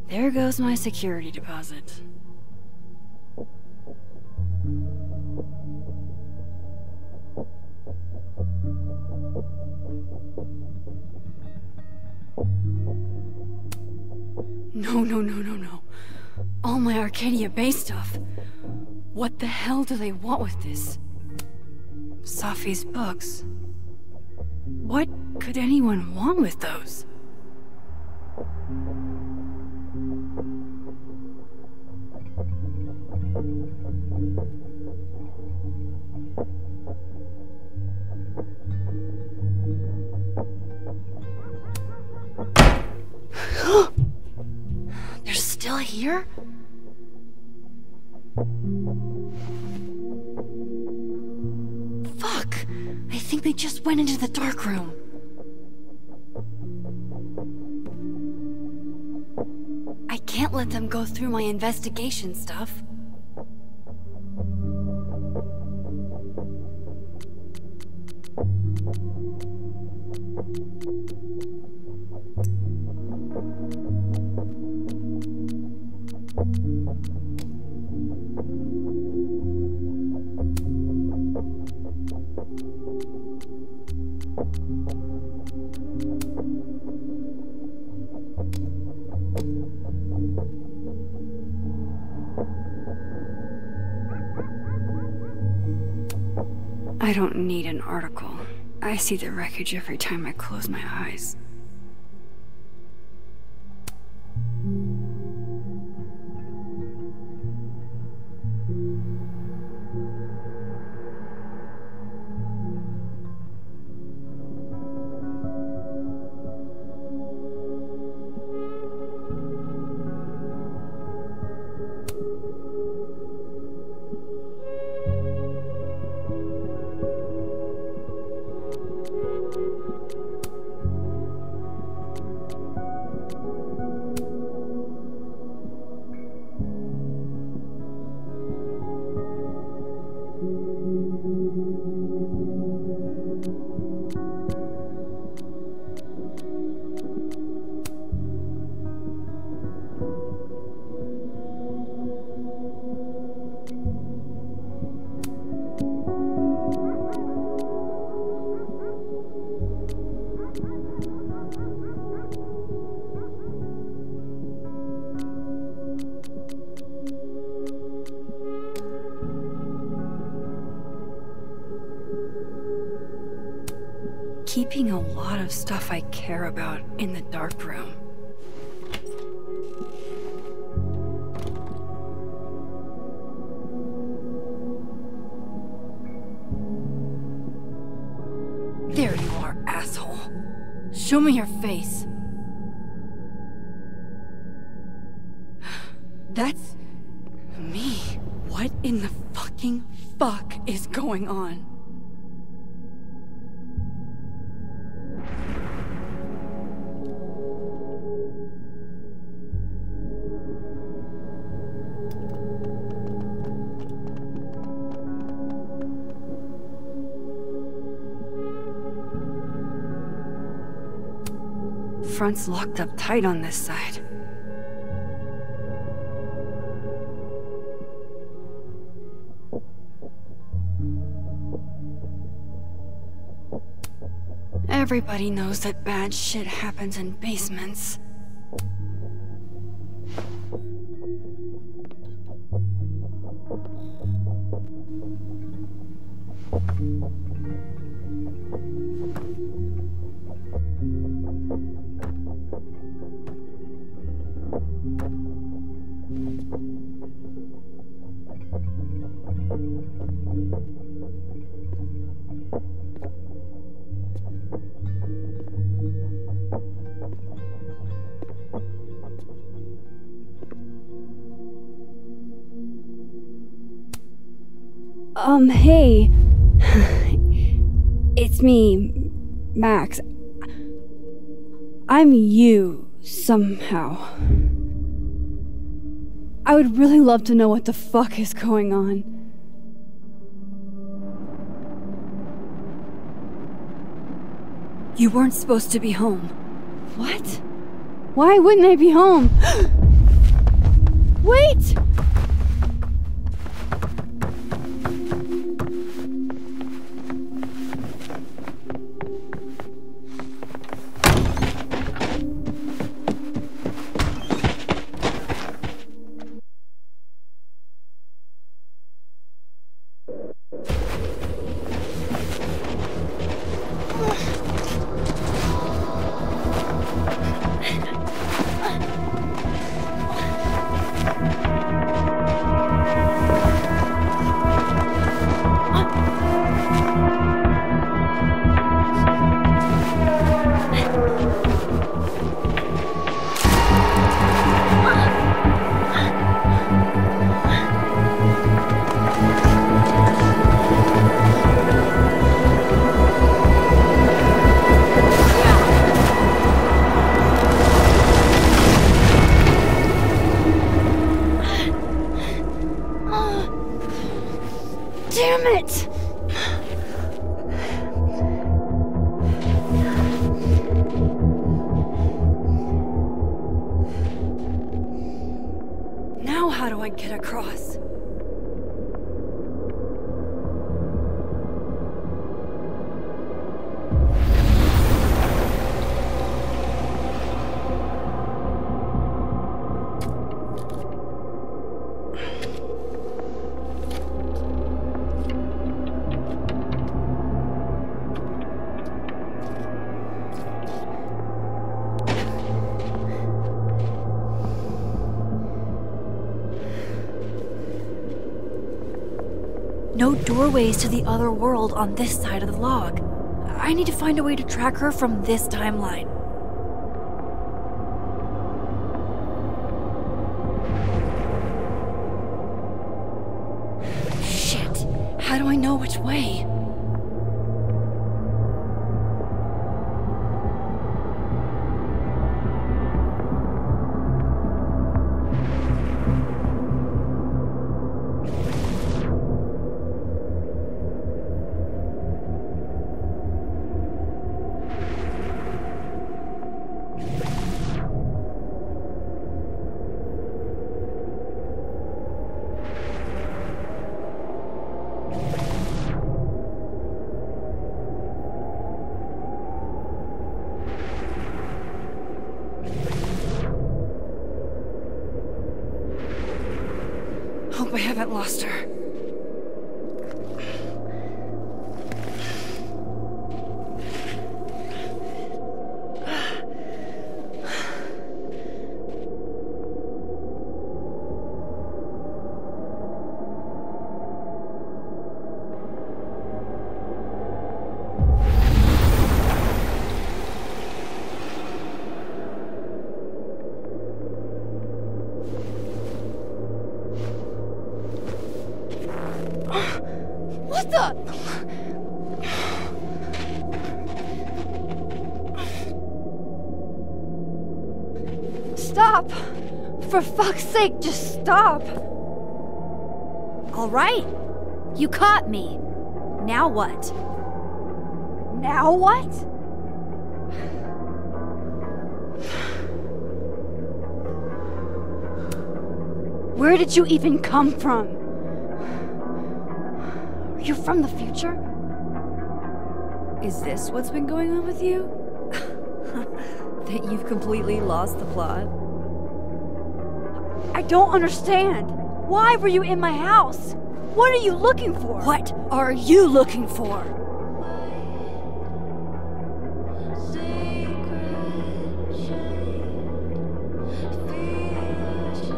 Speaker 1: There goes my security deposit. No. All my Arcadia Bay stuff. What the hell do they want with this? Safi's books. What could anyone want with those? They're still here? Fuck! I think they just went into the dark room. I can't let them go through my investigation stuff. I don't need an article. I see the wreckage every time I close my eyes. keeping a lot of stuff I care about in the dark room. There you are, asshole. Show me your face. That's me. What in the fucking fuck is going on? Front's locked up tight on this side. Everybody knows that bad shit happens in basements. Hey. It's me, Max. I'm you, somehow. I would really love to know what the fuck is going on. You weren't supposed to be home. What? Why wouldn't I be home? Wait! Damn it! Now how do I get across? No doorways to the other world on this side of the log. I need to find a way to track her from this timeline. Shit! How do I know which way? Hope I haven't lost her.
Speaker 21: the... Stop! For fuck's sake, just stop!
Speaker 1: All right. You caught me. Now what?
Speaker 21: Now what? Where did you even come from? Are you from the future?
Speaker 1: Is this what's been going on with you? That you've completely lost the plot?
Speaker 21: I don't understand. Why were you in my house? What are you looking for?
Speaker 1: What are you looking for?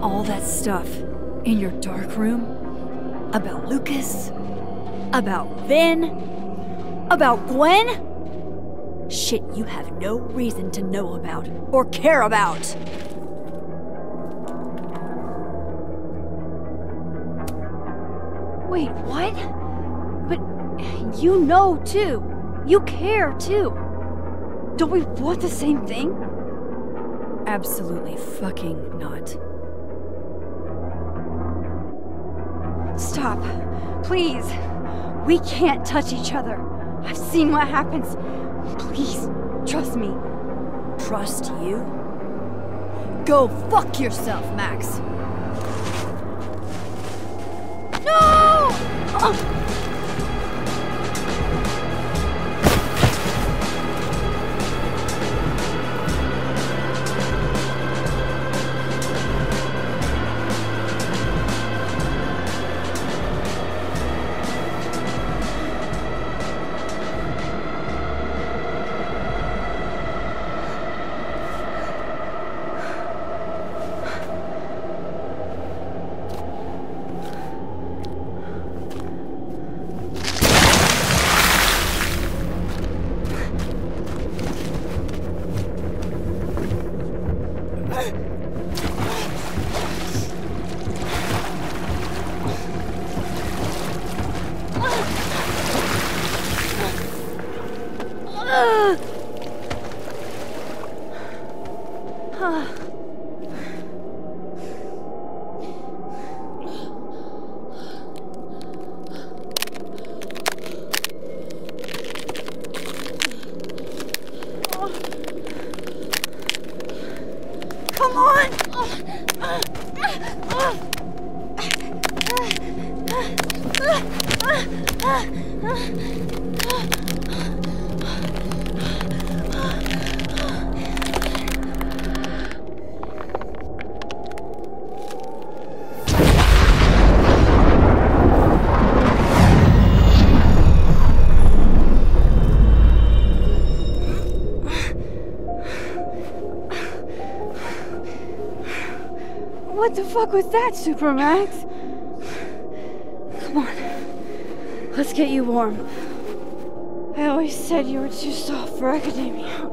Speaker 1: All that stuff in your dark room? About Lucas? About Vin? About Gwen? Shit you have no reason to know about or care about.
Speaker 21: Wait, what? But you know too. You care too. Don't we want the same thing?
Speaker 1: Absolutely fucking not.
Speaker 21: Stop. Please. We can't touch each other. I've seen what happens. Please, trust me.
Speaker 1: Trust you? Go fuck yourself, Max.
Speaker 21: No! Come on! What the fuck was that, Supermax? Come on. Let's get you warm. I always said you were too soft for academia.